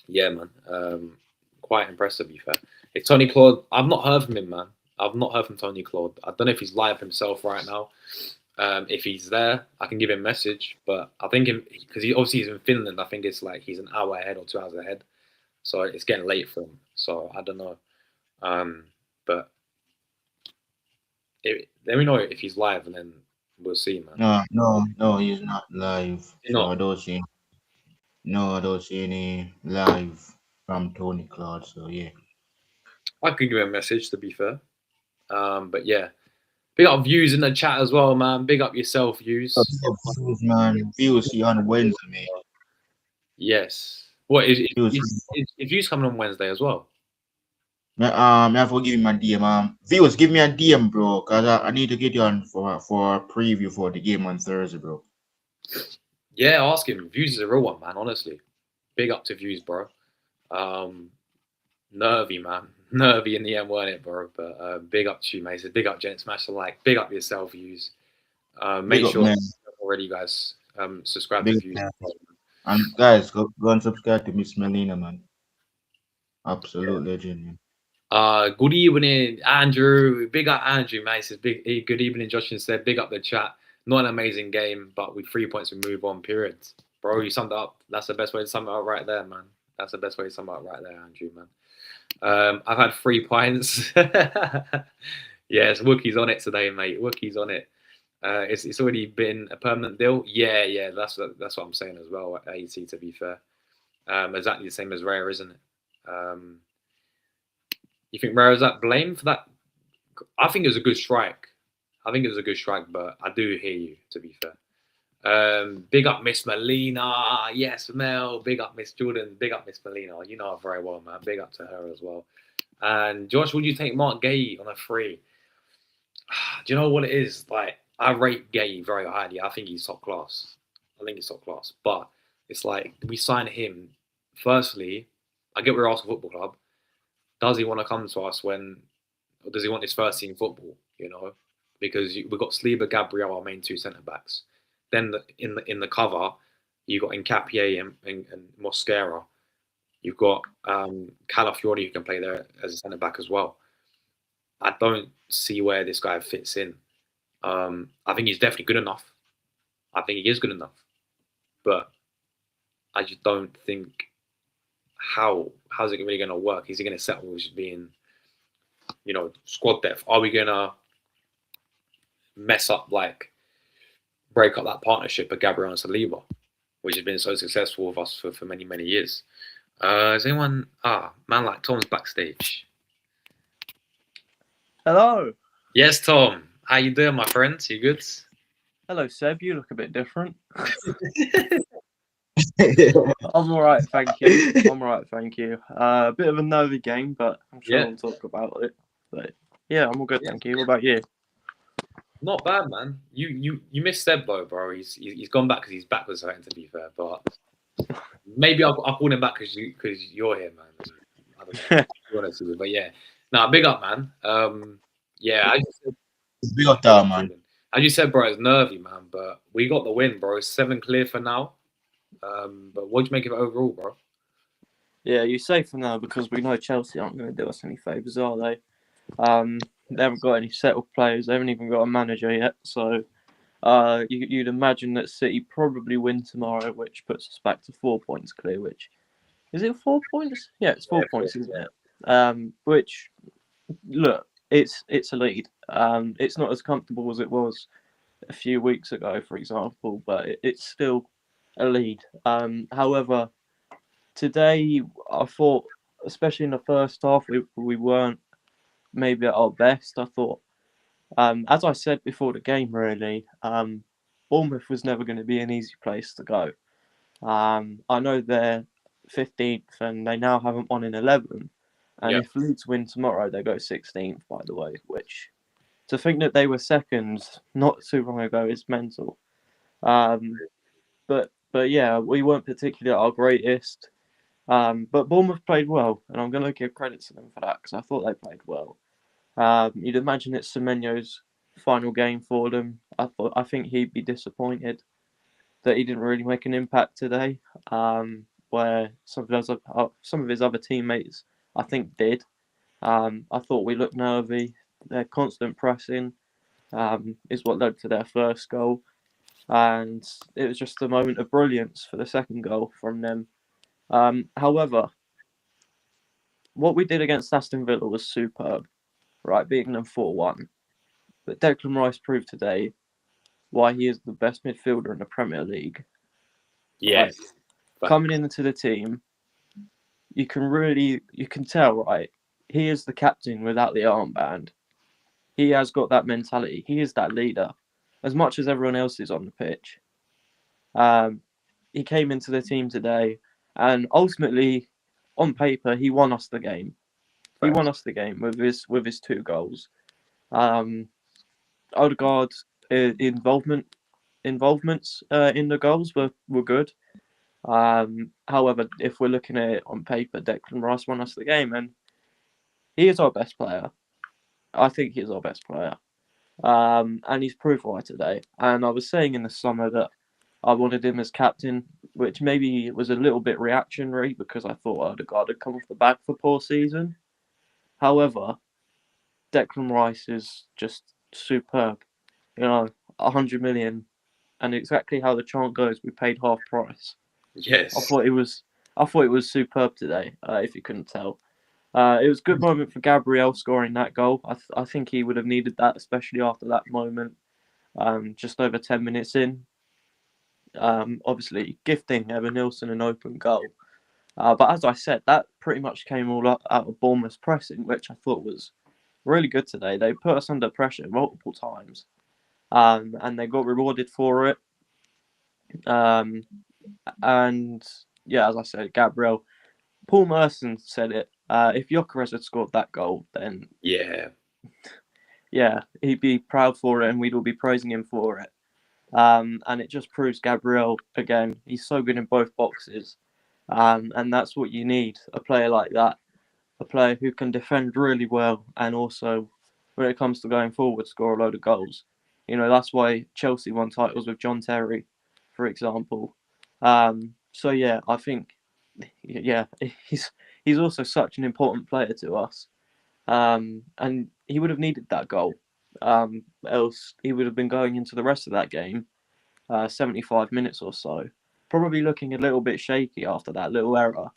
yeah, man, quite impressive. To be fair, it's Tony Claude. I've not heard from him, man. I've not heard from Tony Claude. I don't know if he's live himself right now. If he's there, I can give him a message. But I think because he's in Finland. I think it's like he's an hour ahead or 2 hours ahead. So it's getting late for him. So I don't know. But let me know if he's live, and then we'll see, man. No, he's not live. So I don't see. No, I don't see any live from Tony Claude. So yeah, I could give him a message to be fair. But yeah, big up views in the chat as well, man. Big up yourself, views. Man, views see on Wednesday, man. Yes. What is views coming on Wednesday as well? I have to give him a DM. Viewers, give me a DM, bro, cause I need to get you on for a preview for the game on Thursday, bro. Yeah, ask him. Views is a real one, man. Honestly, big up to views, bro. Nervy, man. Nervy in the end, weren't it, bro? But big up to you, mate. So big up, gents. Smash the like. Big up yourself, views. Make sure already, guys. Subscribe to views. And guys, go and subscribe to Miss Melina, man. Absolute legend, man. Good evening, Andrew. Big up, Andrew, mate. Says good evening, Josh. Said big up the chat. Not an amazing game, but with 3 points, we move on. Period. Bro, you summed it up. That's the best way to sum it up right there, man. That's the best way to sum it up right there, Andrew, man. I've had 3 points. Yes, Wookie's on it today, mate. Wookie's on it. It's already been a permanent deal. Yeah. That's what I'm saying as well. At AT, to be fair, exactly the same as Rare, isn't it? You think Rare is at blame for that? I think it was a good strike. But I do hear you, to be fair. Big up Miss Melina. Yes, Mel. Big up Miss Jordan. Big up Miss Melina. You know her very well, man. Big up to her as well. And Josh, would you take Mark Gay on a free? Do you know what it is? Like, I rate Gay very highly. I think he's top class. But it's like, we sign him. Firstly, I get we're Arsenal Football Club. Does he want to come to us or does he want his first team football? Because we've got Saliba, Gabriel, our main 2 centre backs. Then in the cover, you've got Nkapie and Mosquera. You've got Calafiori who can play there as a centre back as well. I don't see where this guy fits in. I think he's definitely good enough. I think he is good enough, but I just don't think how's it really going to work? Is he going to settle with being, squad depth? Are we going to break up that partnership of Gabriel and Saliba, which has been so successful with us for many, many years? Is anyone... man like Tom's backstage. Hello. Yes, Tom. How you doing, my friend? You good? Hello, Seb. You look a bit different. I'm all right, thank you. A bit of a nervy game, but I'm sure we'll talk about it. But yeah, I'm all good, thank you. What about you? Not bad, man. You missed Seb though, bro. He's gone back because he's back with something, to be fair. But maybe I'll call him back because you're here, man. I don't know. You want to, but yeah, big up, man. Yeah, big up, that man. As you said, bro, it's nervy, man. But we got the win, bro. 7 clear for now. But what do you make of it overall, bro? Yeah, you're safe for now because we know Chelsea aren't going to do us any favours, are they? They haven't got any settled players. They haven't even got a manager yet. So you'd imagine that City probably win tomorrow, which puts us back to 4 points clear. Which is it 4 points? Yeah, it's 4 points, isn't it? Which, look, it's a lead. It's not as comfortable as it was a few weeks ago, for example, but it's still a lead. However, today I thought, especially in the first half, we weren't maybe at our best. I thought, as I said before the game, really, Bournemouth was never going to be an easy place to go. I know they're 15th and they now haven't won in 11. And Yeah. if Leeds win tomorrow, they go 16th, by the way, which to think that they were second not too long ago is mental. But yeah, we weren't particularly at our greatest. But Bournemouth played well, and I'm going to give credit to them for that because I thought they played well. You'd imagine it's Semenyo's final game for them. I think he'd be disappointed that he didn't really make an impact today. Where some of his other teammates, I think, did. I thought we looked nervy. Their constant pressing is what led to their first goal, and it was just a moment of brilliance for the second goal from them. However, what we did against Aston Villa was superb, right? Beating them 4-1. But Declan Rice proved today why he is the best midfielder in the Premier League. Yes. Right? Coming into the team, you can tell, right? He is the captain without the armband. He has got that mentality. He is that leader, as much as everyone else is on the pitch. He came into the team today, and ultimately, on paper, he won us the game. He won us the game with his 2 goals. Odegaard's involvements in the goals were good. However, if we're looking at it on paper, Declan Rice won us the game, and he is our best player. I think he is our best player. And he's proved why today. And I was saying in the summer that I wanted him as captain, which maybe was a little bit reactionary because I thought Odegaard had come off the back for poor season. However, Declan Rice is just superb. 100 million, and exactly how the chant goes, we paid half price. Yes. I thought it was superb today. If you couldn't tell, it was a good moment for Gabriel scoring that goal. I think he would have needed that, especially after that moment. Just over 10 minutes in, obviously gifting Evan Nilsson an open goal. But as I said, that pretty much came all out of Bournemouth's pressing, which I thought was really good today. They put us under pressure multiple times, and they got rewarded for it. And yeah, as I said, Gabriel, Paul Merson said it. If Gyökeres had scored that goal, then yeah, he'd be proud for it, and we'd all be praising him for it. And it just proves Gabriel again. He's so good in both boxes, and that's what you need. A player like that, a player who can defend really well, and also when it comes to going forward, score a load of goals. That's why Chelsea won titles with John Terry, for example. So yeah, I think he's also such an important player to us, and he would have needed that goal. Else he would have been going into the rest of that game, 75 minutes or so, probably looking a little bit shaky after that little error.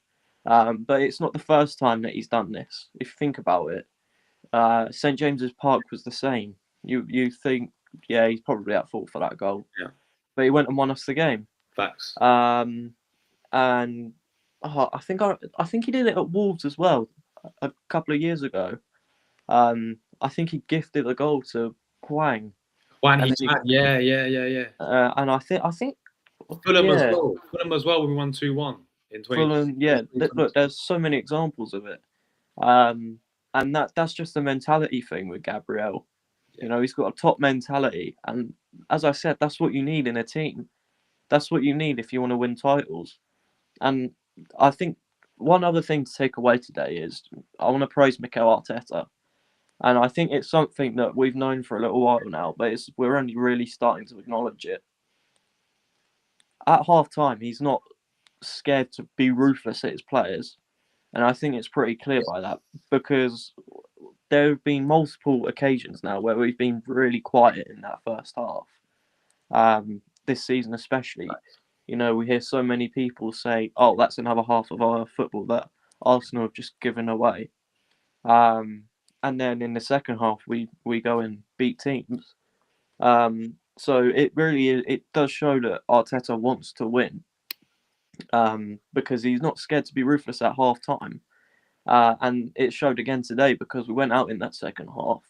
But it's not the first time that he's done this. If you think about it, St James's Park was the same. You think, yeah, he's probably at fault for that goal. Yeah. But he went and won us the game. Facts. And I think he did it at Wolves as well a couple of years ago. I think he gifted a goal to Hwang. Yeah. And I think Fulham as well. Fulham as well. We won 2-1 in 20. Fulham, yeah. Look, there's so many examples of it. And that's just a mentality thing with Gabriel. He's got a top mentality, and as I said, that's what you need in a team. That's what you need if you want to win titles. And I think one other thing to take away today is I want to praise Mikel Arteta. And I think it's something that we've known for a little while now, but we're only really starting to acknowledge it. At half-time, he's not scared to be ruthless at his players. And I think it's pretty clear by that, because there have been multiple occasions now where we've been really quiet in that first half. This season especially, we hear so many people say, "Oh, that's another half of our football that Arsenal have just given away." And and then in the second half we go and beat teams. So it does show that Arteta wants to win, because he's not scared to be ruthless at half time. And it showed again today because we went out in that second half,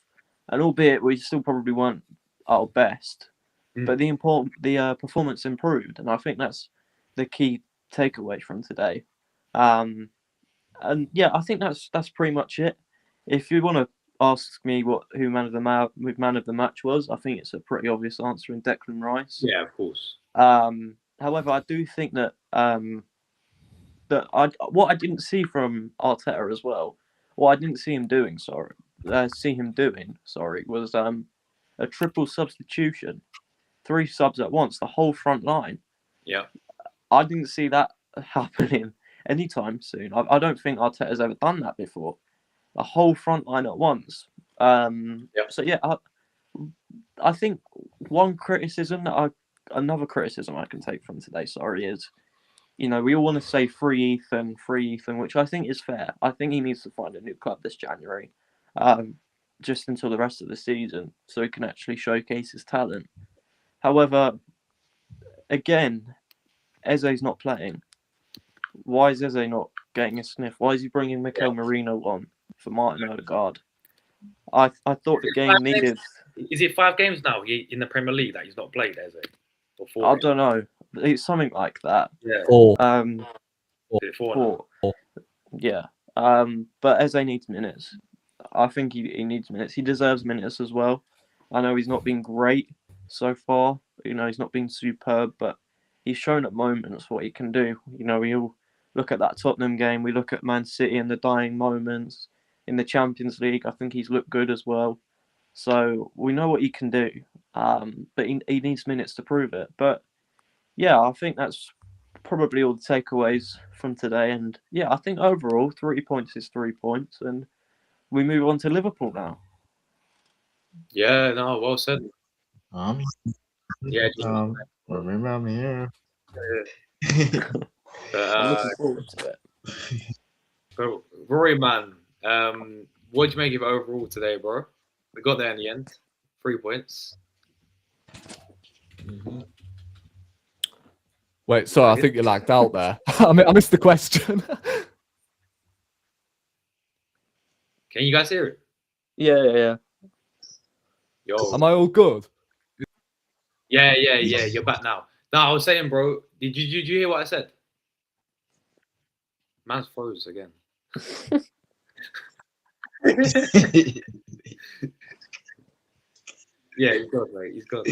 and albeit we still probably weren't our best, but the performance improved, and I think that's the key takeaway from today. And yeah, I think that's pretty much it. If you want to ask me who man of the match was, I think it's a pretty obvious answer in Declan Rice. Yeah, of course. However, I do think that what I didn't see from Arteta as well, what I didn't see him doing, was a triple substitution, 3 subs at once, the whole front line. Yeah. I didn't see that happening anytime soon. I don't think Arteta's ever done that before. The whole front line at once. So yeah, I think another criticism I can take from today, is, we all want to say free Ethan, which I think is fair. I think he needs to find a new club this January, just until the rest of the season, so he can actually showcase his talent. However, again, Eze's not playing. Why is Eze not getting a sniff? Why is he bringing Mikel Merino on for Martin Odegaard? I thought the game needed... Is it 5 games now in the Premier League that he's not played, Eze? Or 4 I don't know. It's something like that. Yeah. 4. Is it 4 now? Yeah. But Eze needs minutes. I think he needs minutes. He deserves minutes as well. I know he's not been great so far. He's not been superb, but he's shown at moments what he can do. We all look at that Tottenham game. We look at Man City and the dying moments. In the Champions League, I think he's looked good as well. So we know what he can do. But he needs minutes to prove it. But yeah, I think that's probably all the takeaways from today. And yeah, I think overall 3 points is 3 points, and we move on to Liverpool now. Yeah, no, well said. Yeah, remember I'm here. I'm looking forward to it. But Rory, man, what did you make of it overall today, bro? We got there in the end. 3 points. Mm-hmm. Wait, sorry, I think you lagged out there. I missed the question. Can you guys hear it? Yeah. Yo. Am I all good? Yeah. You're back now. No, I was saying, bro. Did you hear what I said? Man's froze again. Yeah, he's good, mate. He's good.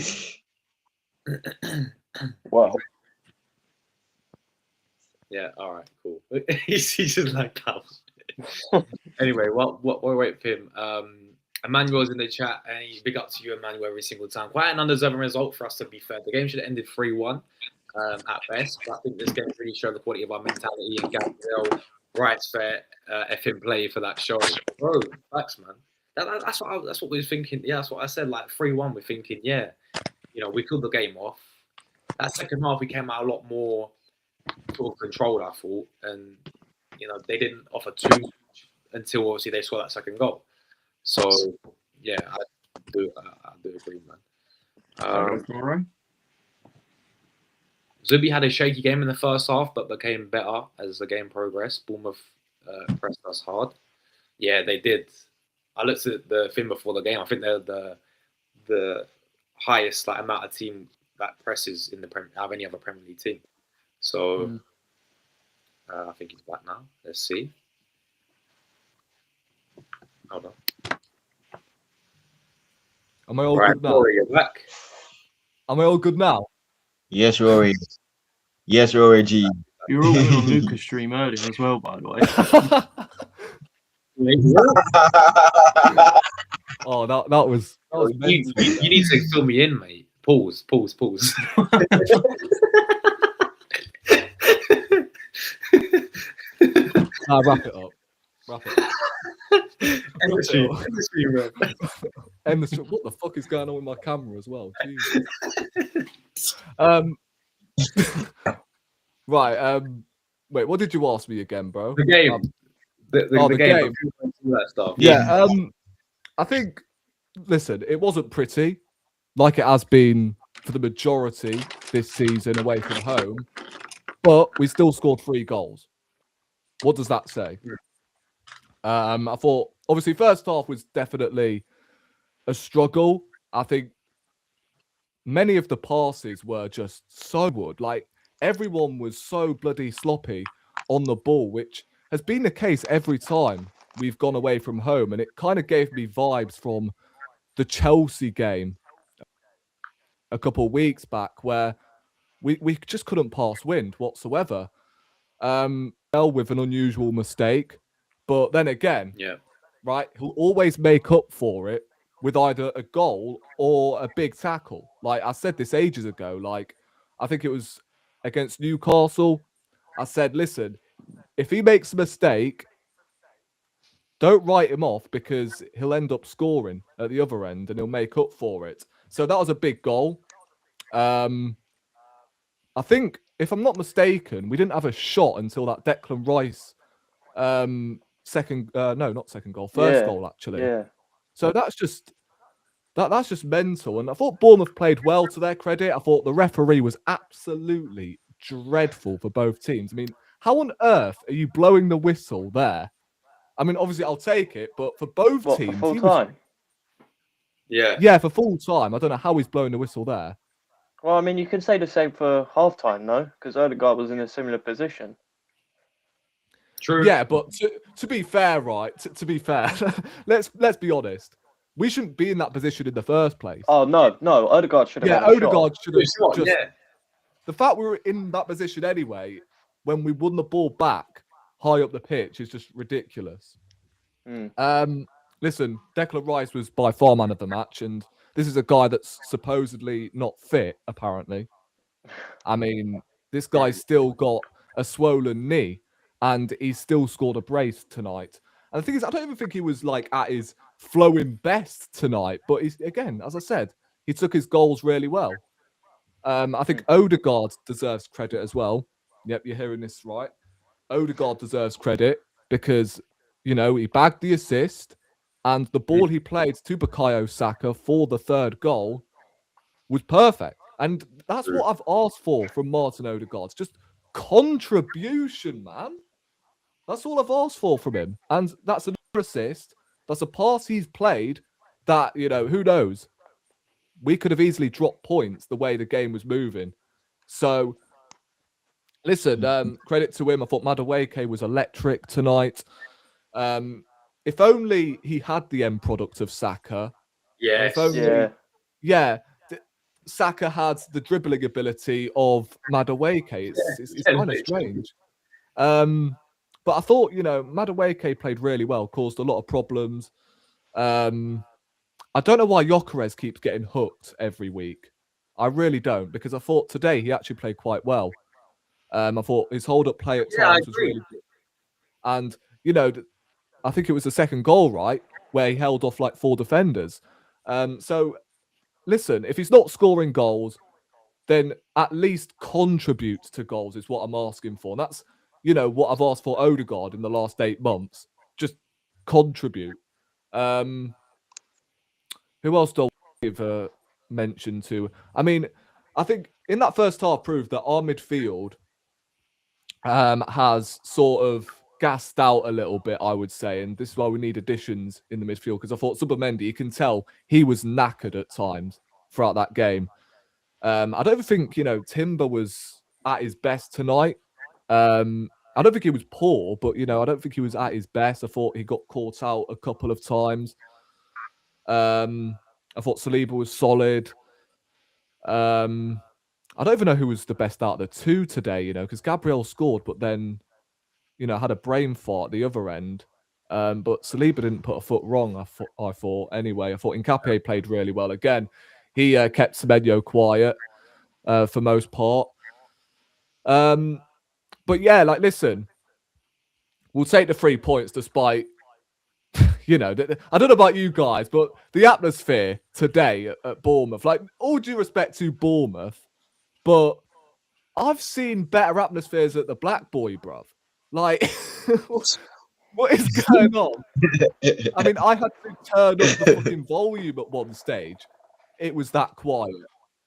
Wow. Yeah. All right. Cool. he's just like that. Anyway, we'll wait for him. Emmanuel's in the chat, and he's big up to you, Emmanuel, every single time. Quite an undeserving result for us, to be fair. The game should have ended 3-1 at best, but I think this game really showed the quality of our mentality, and Gabriel, Wright's fair effing play for that show. Bro, facts, man. That's what we were thinking. Yeah, that's what I said. Like 3-1, we're thinking, yeah, we killed the game off. That second half, we came out a lot more sort of controlled, I thought, and they didn't offer too much until obviously they scored that second goal. So yeah, I do agree, man. Zubi had a shaky game in the first half, but became better as the game progressed. Bournemouth pressed us hard. Yeah, they did. I looked at the thing before the game. I think they're the highest amount of team that presses in the out of any other Premier League team. So I think he's back now. Let's see. Hold on. Am I all good now? Rory, you're back. Am I all good now? Yes, Rory. Yes, Rory G. You're all good on Lucas' stream earlier as well, by the way. Oh, that was you need to fill me in, mate. Pause. Wrap it up. End the stream. What the fuck is going on with my camera as well? Jesus. Right. Wait, what did you ask me again, bro? The game. The game. That stuff. Yeah. I think, listen, it wasn't pretty, like it has been for the majority this season away from home, but we still scored 3 goals. What does that say? I thought, obviously, first half was definitely a struggle. I think many of the passes were just so good. Like, everyone was so bloody sloppy on the ball, which has been the case every time we've gone away from home. And it kind of gave me vibes from the Chelsea game a couple of weeks back, where we just couldn't pass wind whatsoever. With an unusual mistake, but then again, right, he'll always make up for it with either a goal or a big tackle. Like I said this ages ago, like I think it was against Newcastle. I said, listen, if he makes a mistake, don't write him off because he'll end up scoring at the other end and he'll make up for it. So that was a big goal. I think, if I'm not mistaken, we didn't have a shot until that Declan Rice first goal actually. Yeah. So that's just mental. And I thought Bournemouth played well, to their credit. I thought the referee was absolutely dreadful for both teams. I mean, how on earth are you blowing the whistle there? I mean, obviously I'll take it, but for both teams, for full time? Yeah, for full time. I don't know how he's blowing the whistle there. Well, I mean, you can say the same for half time, no? Because Odegaard was in a similar position. True. Yeah, but to be fair, right? To be fair, let's be honest. We shouldn't be in that position in the first place. Oh no, Odegaard should have. Yeah, Odegaard should have just. Yeah. The fact we were in that position anyway, when we won the ball back high up the pitch, is just ridiculous. Listen, Declan Rice was by far man of the match, and this is a guy that's supposedly not fit, apparently. I mean, this guy's still got a swollen knee, and he's still scored a brace tonight. And the thing is, I don't even think he was like at his flowing best tonight. But he's, again, as I said, he took his goals really well. I think Odegaard deserves credit as well. Yep, you're hearing this right. Odegaard deserves credit because, you know, he bagged the assist, and the ball he played to Bukayo Saka for the third goal was perfect. And that's what I've asked for from Martin Odegaard. It's just contribution, man. That's all I've asked for from him. And that's another assist. That's a pass he's played that, you know, who knows? We could have easily dropped points the way the game was moving. So, listen, credit to him. I thought Madueke was electric tonight. If only he had the end product of Saka. Yes. If only, Saka had the dribbling ability of Madueke. It's kind of strange. But I thought, you know, Madueke played really well, caused a lot of problems. I don't know why Gyökeres keeps getting hooked every week. I really don't, because I thought today he actually played quite well. I thought his hold-up play at times was really good. And, you know, I think it was the second goal, right, where he held off like 4 defenders. So, listen, if he's not scoring goals, then at least contribute to goals is what I'm asking for. And that's, you know, what I've asked for Odegaard in the last 8 months. Just contribute. Who else do I give a mention to? I mean, I think in that first half proved that our midfield has sort of gassed out a little bit, I would say. And this is why we need additions in the midfield, because I thought Subamendi, you can tell he was knackered at times throughout that game. I don't even think, you know, Timber was at his best tonight. I don't think he was poor, but, you know, I don't think he was at his best. I thought he got caught out a couple of times. I thought Saliba was solid. I don't even know who was the best out of the 2 today, you know, because Gabriel scored, but then, you know, had a brain fart at the other end. But Saliba didn't put a foot wrong, I thought. Anyway, I thought Nketiah played really well. Again, he kept Semenyo quiet for most part. But yeah, like, listen, we'll take the 3 points despite, you know, I don't know about you guys, but the atmosphere today at Bournemouth, like, all due respect to Bournemouth, but I've seen better atmospheres at the Black Boy, bruv. Like, What is going on? I mean, I had to turn up the fucking volume at one stage. It was that quiet.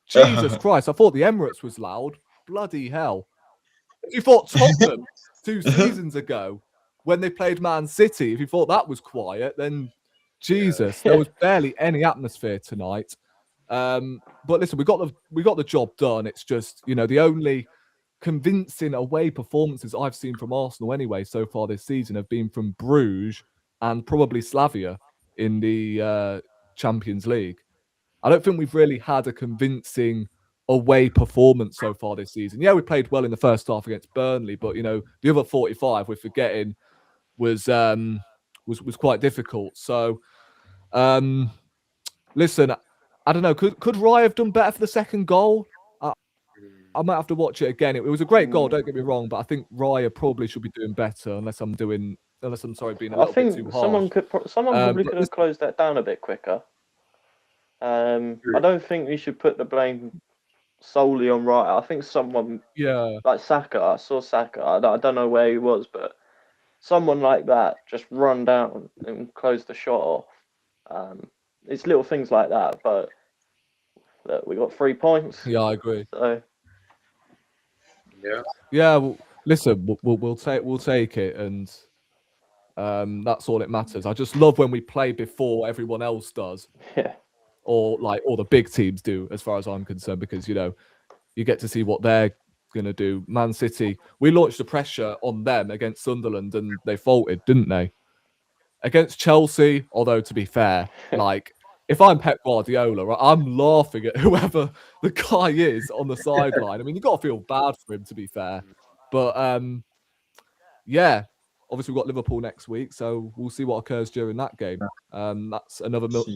Jesus Christ, I thought the Emirates was loud. Bloody hell. If you thought Tottenham 2 seasons ago, when they played Man City, if you thought that was quiet, then Jesus, there was barely any atmosphere tonight. But listen, we got the job done. It's just, the only convincing away performances I've seen from Arsenal anyway so far this season have been from Bruges and probably Slavia in the Champions League. I don't think we've really had a convincing away performance so far this season. Yeah, we played well in the first half against Burnley, but the other 45 we're forgetting was quite difficult. So listen, I don't know, could Raya have done better for the second goal? I might have to watch it again. It was a great goal, don't get me wrong, but I think Raya probably should be doing better unless I'm being a little bit too harsh. Someone probably could have closed that down a bit quicker. I don't think we should put the blame solely on Raya. I think someone like Saka, I saw Saka, I don't know where he was, but someone like that just run down and close the shot off. It's little things like that, but look, we got 3 points. Yeah, I agree. So yeah. Well, listen, we'll take it, and that's all it matters. I just love when we play before everyone else does. Yeah. Or the big teams do, as far as I'm concerned, because you get to see what they're gonna do. Man City, we launched the pressure on them against Sunderland, and they faltered, didn't they? Against Chelsea, although to be fair, if I'm Pep Guardiola, I'm laughing at whoever the guy is on the sideline. I mean, you got to feel bad for him, to be fair. But yeah, obviously we've got Liverpool next week, so we'll see what occurs during that game. That's another must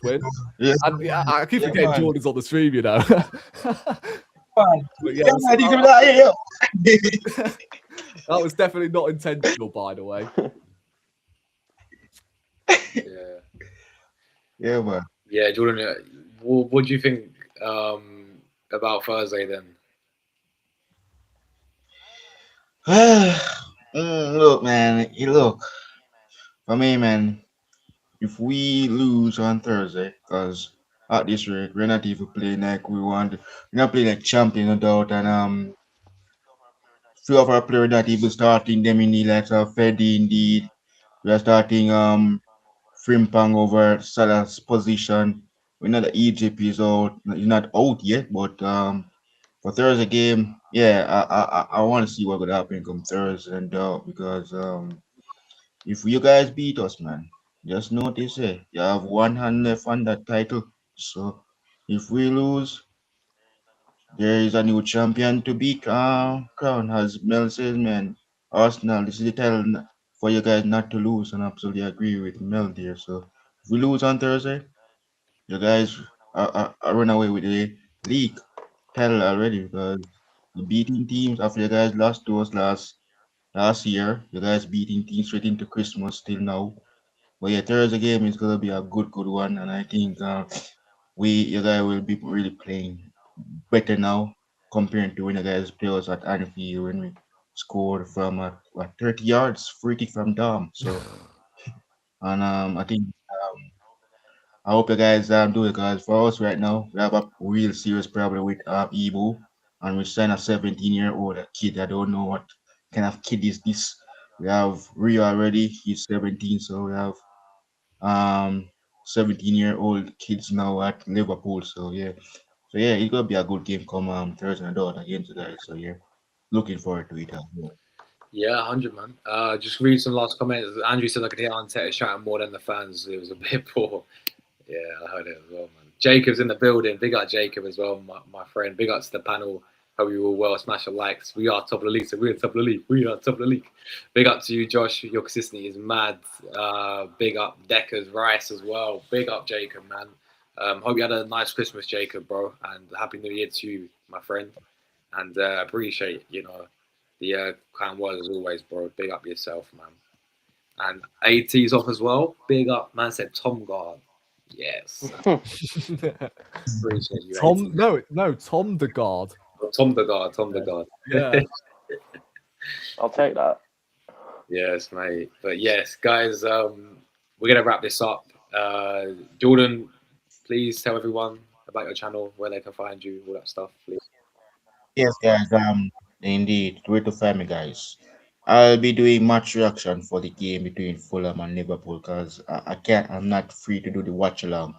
win. Yeah. And I keep forgetting Jordan's on the stream, But yeah, that was definitely not intentional, by the way. Yeah, man. Yeah, Jordan, what do you think about Thursday then? Look, man. For me, man, if we lose on Thursday, because at this rate, we're not even playing like we want. We're not playing like champion, no doubt. And few of our players not even starting them in the likes of Fedi, indeed. We are starting Frimpong over Salah's position. We know that Egypt is out. He's not out yet, but for Thursday game, I want to see what could happen come Thursday and because if you guys beat us, man, just notice you have one hand left on that title. So if we lose, there is a new champion to be crowned, as Mel says, man. Arsenal, this is the title for you guys not to lose, and I absolutely agree with Mel there. So if we lose on Thursday, you guys are run away with the league title already because the beating teams after you guys lost to us last year, you guys beating teams straight into Christmas still now. But yeah, Thursday game is gonna be a good one, and I think you guys will be really playing better now compared to when you guys played us at Anfield when we scored from 30 yards free kick from Dom. So and I think I hope you guys do it because for us right now we have a real serious problem with Ebo, and we signed a 17-year-old kid. I don't know what kind of kid is this. We have Rio already, he's 17, so we have 17-year-old kids now at Liverpool. So yeah, it's gonna be a good game come Thursday night against you guys. So yeah, looking forward to it. Yeah, 100, man. Just read some last comments. Andrew said I could hear Arteta shouting more than the fans. It was a bit poor. Yeah, I heard it as well, man. Jacob's in the building. Big up Jacob as well, my friend. Big up to the panel. Hope you all well. Smash the likes. We are top of the league, so we're top of the league. We are top of the league. Big up to you, Josh. Your consistency is mad. Big up Decker's Rice as well. Big up Jacob, man. Hope you had a nice Christmas, Jacob, bro. And Happy New Year to you, my friend. And appreciate, the kind words as always, bro. Big up yourself, man. And AT's off as well. Big up, man. Said Tom Guard. Yes. Appreciate you. Tom, no, Tom the Guard. Tom the Guard. Yeah. I'll take that. Yes, mate. But yes, guys, we're gonna wrap this up. Jordan, please tell everyone about your channel, where they can find you, all that stuff, please. Yes, guys. Indeed, where to find me, guys? I'll be doing match reaction for the game between Fulham and Liverpool because I can't. I'm not free to do the watch along.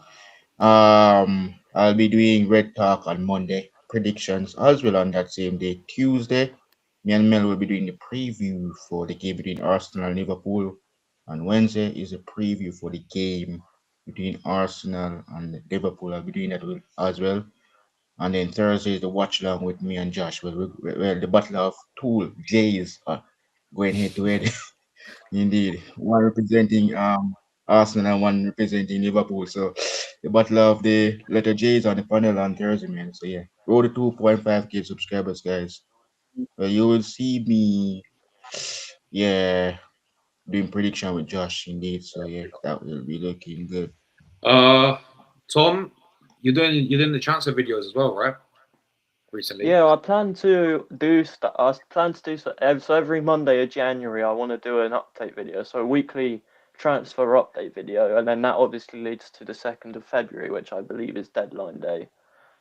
I'll be doing Red Talk on Monday, predictions as well on that same day. Tuesday, me and Mel will be doing the preview for the game between Arsenal and Liverpool. On Wednesday is a preview for the game between Arsenal and Liverpool. I'll be doing that as well. And then Thursday is the watch along with me and Josh. Well, the battle of two J's going head to head. Indeed, one representing Arsenal and one representing Liverpool. So the battle of the letter J is on the panel on Thursday, man. So yeah, roll to 2.5K subscribers, guys. You will see me, yeah, doing prediction with Josh. Indeed, so yeah, that will be looking good. Tom, you're doing the transfer videos as well, right? Recently. Yeah, I plan to do so every Monday of January. I want to do an update video, so a weekly transfer update video, and then that obviously leads to the 2nd of February, which I believe is deadline day.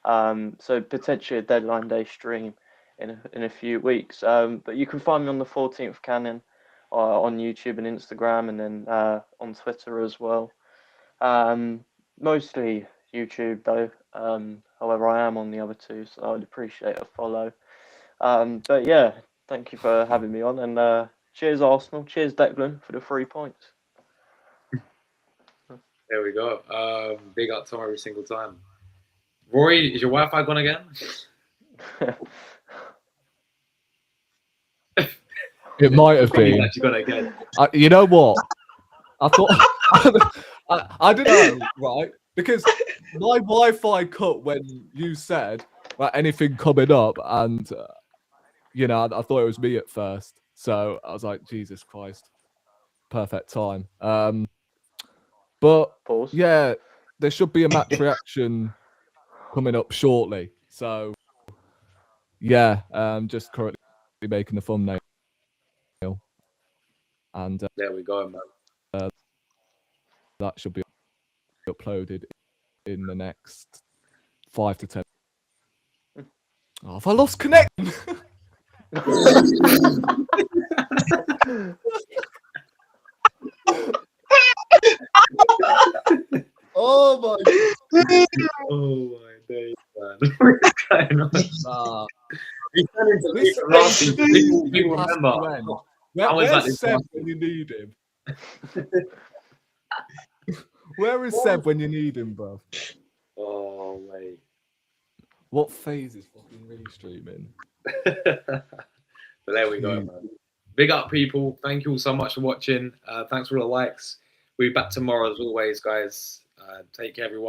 So potentially a deadline day stream in a few weeks. But you can find me on the 14th Canon on YouTube and Instagram, and then on Twitter as well. Mostly YouTube though. However, I am on the other two, so I'd appreciate a follow. But yeah, thank you for having me on, and cheers Arsenal, cheers Declan for the 3 points. There we go. Big up Tom every single time. Rory, is your Wi-Fi gone again? It might have been. Actually gone again. You know what? I thought I don't know, right? Because my Wi-Fi cut when you said anything coming up, and I thought it was me at first. So I was like, Jesus Christ, perfect time. But Pause. yeah, there should be a match reaction coming up shortly. So yeah, just currently making the thumbnail, and There we go, man. that should be uploaded in the next 5 to 10. Oh, have I lost connection? Oh my! Oh my days, man! What's going on? He's turning to me for laughing. People remember. Where's Seb when you need him? Where is Seb when you need him, bro? Oh wait. What phase is fucking restreaming? But there we go, man. Big up, people. Thank you all so much for watching. Thanks for all the likes. We'll be back tomorrow as always, guys. Take care, everyone.